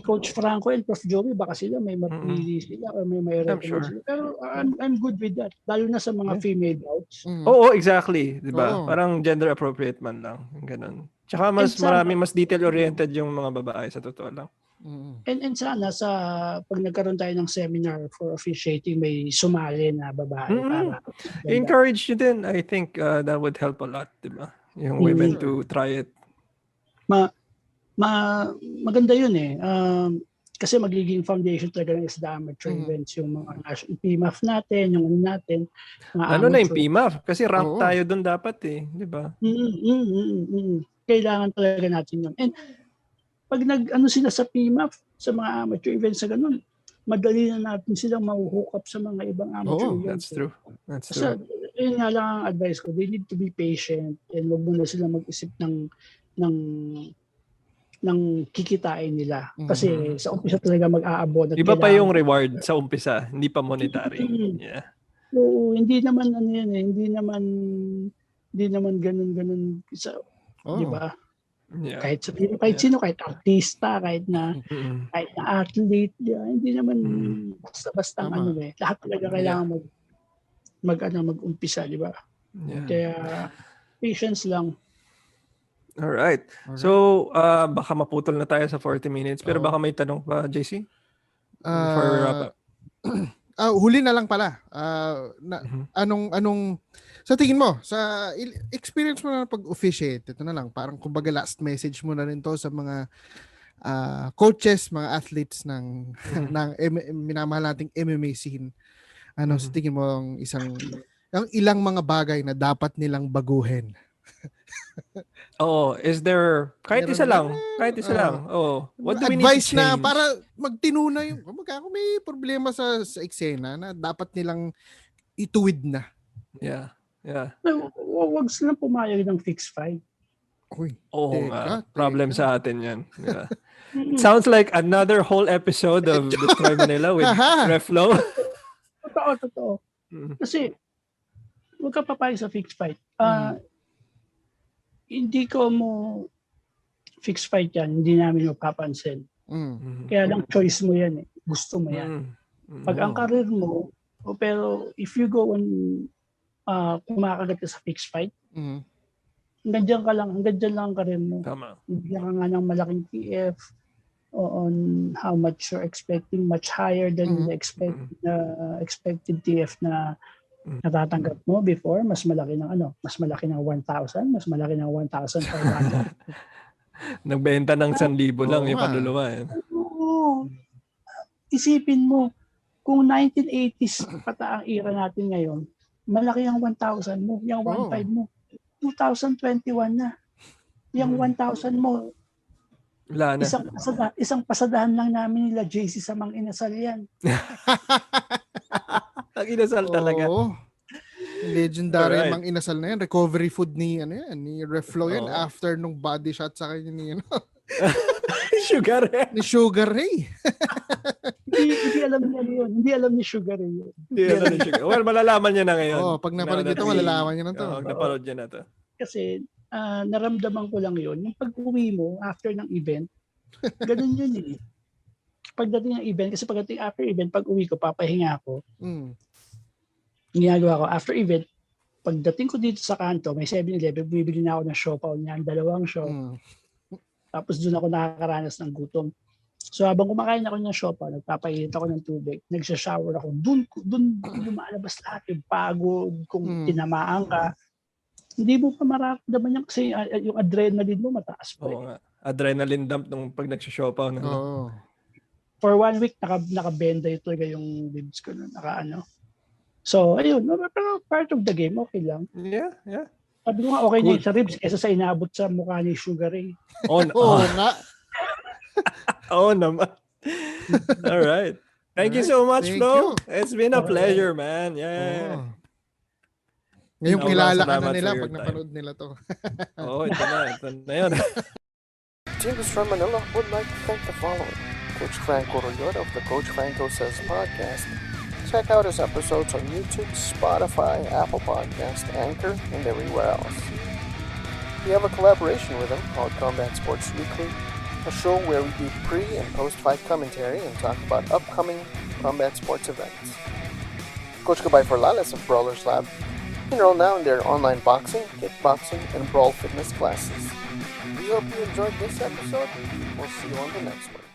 Speaker 1: Coach Franco and Prof. Joey, baka sila may mapili sila or may recommend sila. Pero I'm good with that. Lalo na sa mga female bouts.
Speaker 2: Oo, exactly. Diba? Parang gender appropriate man lang. Ganun. Tsaka mas detail-oriented yung mga babae sa totoo lang.
Speaker 1: And sana pag nagkaroon tayo ng seminar for officiating, may sumali na babae. Para
Speaker 2: encourage you din. I think that would help a lot. Diba? Yung women to try it.
Speaker 1: Maganda yun eh. Kasi magiging foundation talaga ng SDA amateur events, yung mga PMAF natin, yung natin.
Speaker 2: Ano na yung PMAF? Kasi rank tayo doon dapat eh. Di ba?
Speaker 1: Kailangan talaga natin yun. And pag sila sa PMAF, sa mga amateur events na ganun, madali na natin silang ma-hook up sa mga ibang amateur events.
Speaker 2: That's true.
Speaker 1: yun nga lang ang advice ko, they need to be patient and wag muna sila mag-isip ng kikitain nila. Kasi sa umpisa talaga mag-aabot.
Speaker 2: Iba pa yung reward sa umpisa, hindi pa monetary. Yeah.
Speaker 1: So, hindi naman ano yan eh, hindi naman ganun sa, di ba?
Speaker 2: Yeah.
Speaker 1: Kahit sino, kahit artista, kahit na athlete, hindi naman basta ano eh. Lahat talaga kailangan mag-umpisa, di ba?
Speaker 2: Yeah.
Speaker 1: Kaya patience lang.
Speaker 2: Alright. So, baka maputol na tayo sa 40 minutes, pero baka may tanong pa, JC? For wrap up.
Speaker 3: Huli na lang pala. Anong sa tingin mo, sa experience mo na pag-officiate, ito na lang, parang kumbaga last message mo na rin to sa mga coaches, mga athletes ng minamahal nating MMA scene. Sa tingin mo ang ilang mga bagay na dapat nilang baguhin?
Speaker 2: Is there kahit isa lang? What do we
Speaker 3: advice
Speaker 2: need to change?
Speaker 3: na para magtinuna yung kung may problema sa eksena na dapat nilang ituwid na.
Speaker 2: Yeah.
Speaker 1: Huwag silang pumayag ng fixed fight.
Speaker 2: Problem sa atin yan. Yeah. It sounds like another whole episode of Destroy Manila with Reflow.
Speaker 1: Totoo. Kasi huwag ka papayag sa fixed fight. Hindi ko mo fixed fight yan, hindi namin mapapansin. Kaya lang choice mo yan eh. Gusto mo yan. Pag ang career mo, pero if you go on kumakagat ka sa fixed fight, hanggang dyan lang ang career mo.
Speaker 2: Tama.
Speaker 1: Bigyan ka nga ng malaking TF on how much you're expecting, much higher than the expected TF na natatanggap mo before, mas malaki ng 1,000, mas malaki ng 1,500.
Speaker 2: Nagbenta ng 1,000 lang yung kaluluwa.
Speaker 1: Oo. Isipin mo, kung 1980s pata ang era natin ngayon, malaki ang 1,000 mo, yung 1,500 mo. 2021 na. Yung 1,000 mo,
Speaker 2: wala na.
Speaker 1: Isang pasadahan lang namin nila JC sa Mang Inasal yan.
Speaker 2: Ang inasal talaga.
Speaker 3: Legendary Mang Inasal na yan. Recovery food ni Reflow yan after nung body shot sa kanya ni
Speaker 2: Sugar Ray.
Speaker 3: Ni Sugar Ray.
Speaker 1: Hindi alam niya yun. Hindi alam ni Sugar Ray yun.
Speaker 2: Hindi alam ni Sugar. Well, malalaman niya na ngayon.
Speaker 3: Pag napanood niya ito, malalaman niya na ito.
Speaker 2: Napanood niya na ito.
Speaker 1: Kasi naramdaman ko lang yun. Yung pag-uwi mo after ng event, ganun yun eh. Pagdating ng event, kasi pagdating after event, pag-uwi ko, papahinga ako. Ginagawa ko, after event, pagdating ko dito sa kanto, may 7-Eleven, bibili na ako ng siopaw niyan, 2 siopaw. Tapos doon ako nakakaranas ng gutom. So habang kumakain ako ng siopaw, nagpapainit ako ng tubig, nagsha-shower ako, doon lumalabas lahat yung pagod, kung tinamaan ka. Hindi mo pa mararamdaman yan kasi yung adrenaline mo mataas pa.
Speaker 2: Oo nga. Adrenaline dump nung pag nagsha-siopaw.
Speaker 1: For 1 week, nakabenda ito yung ribs ko. So, ayun. Pero part of the game, okay lang.
Speaker 2: Yeah.
Speaker 1: Sabi ko nga, okay na sa ribs kaysa sa inaabot sa mukha ni Sugar Ray.
Speaker 3: Nga.
Speaker 2: Oo naman. All right. Thank you so much, Flo. It's been a pleasure, man. Yeah.
Speaker 3: Ngayon kilala ka na nila pag napanood nila to.
Speaker 2: Ito na yun.
Speaker 4: Team Destroy Manila would like to thank the following. Coach Franco Royota of the Coach Franco Says podcast. Check out his episodes on YouTube, Spotify, Apple Podcast, Anchor, and everywhere else. We have a collaboration with him called Combat Sports Weekly, a show where we do pre- and post-fight commentary and talk about upcoming combat sports events. Coach Gabay Forlales of Brawlers Lab. Enroll now in their online boxing, kickboxing, and brawl fitness classes. We hope you enjoyed this episode. We'll see you on the next one.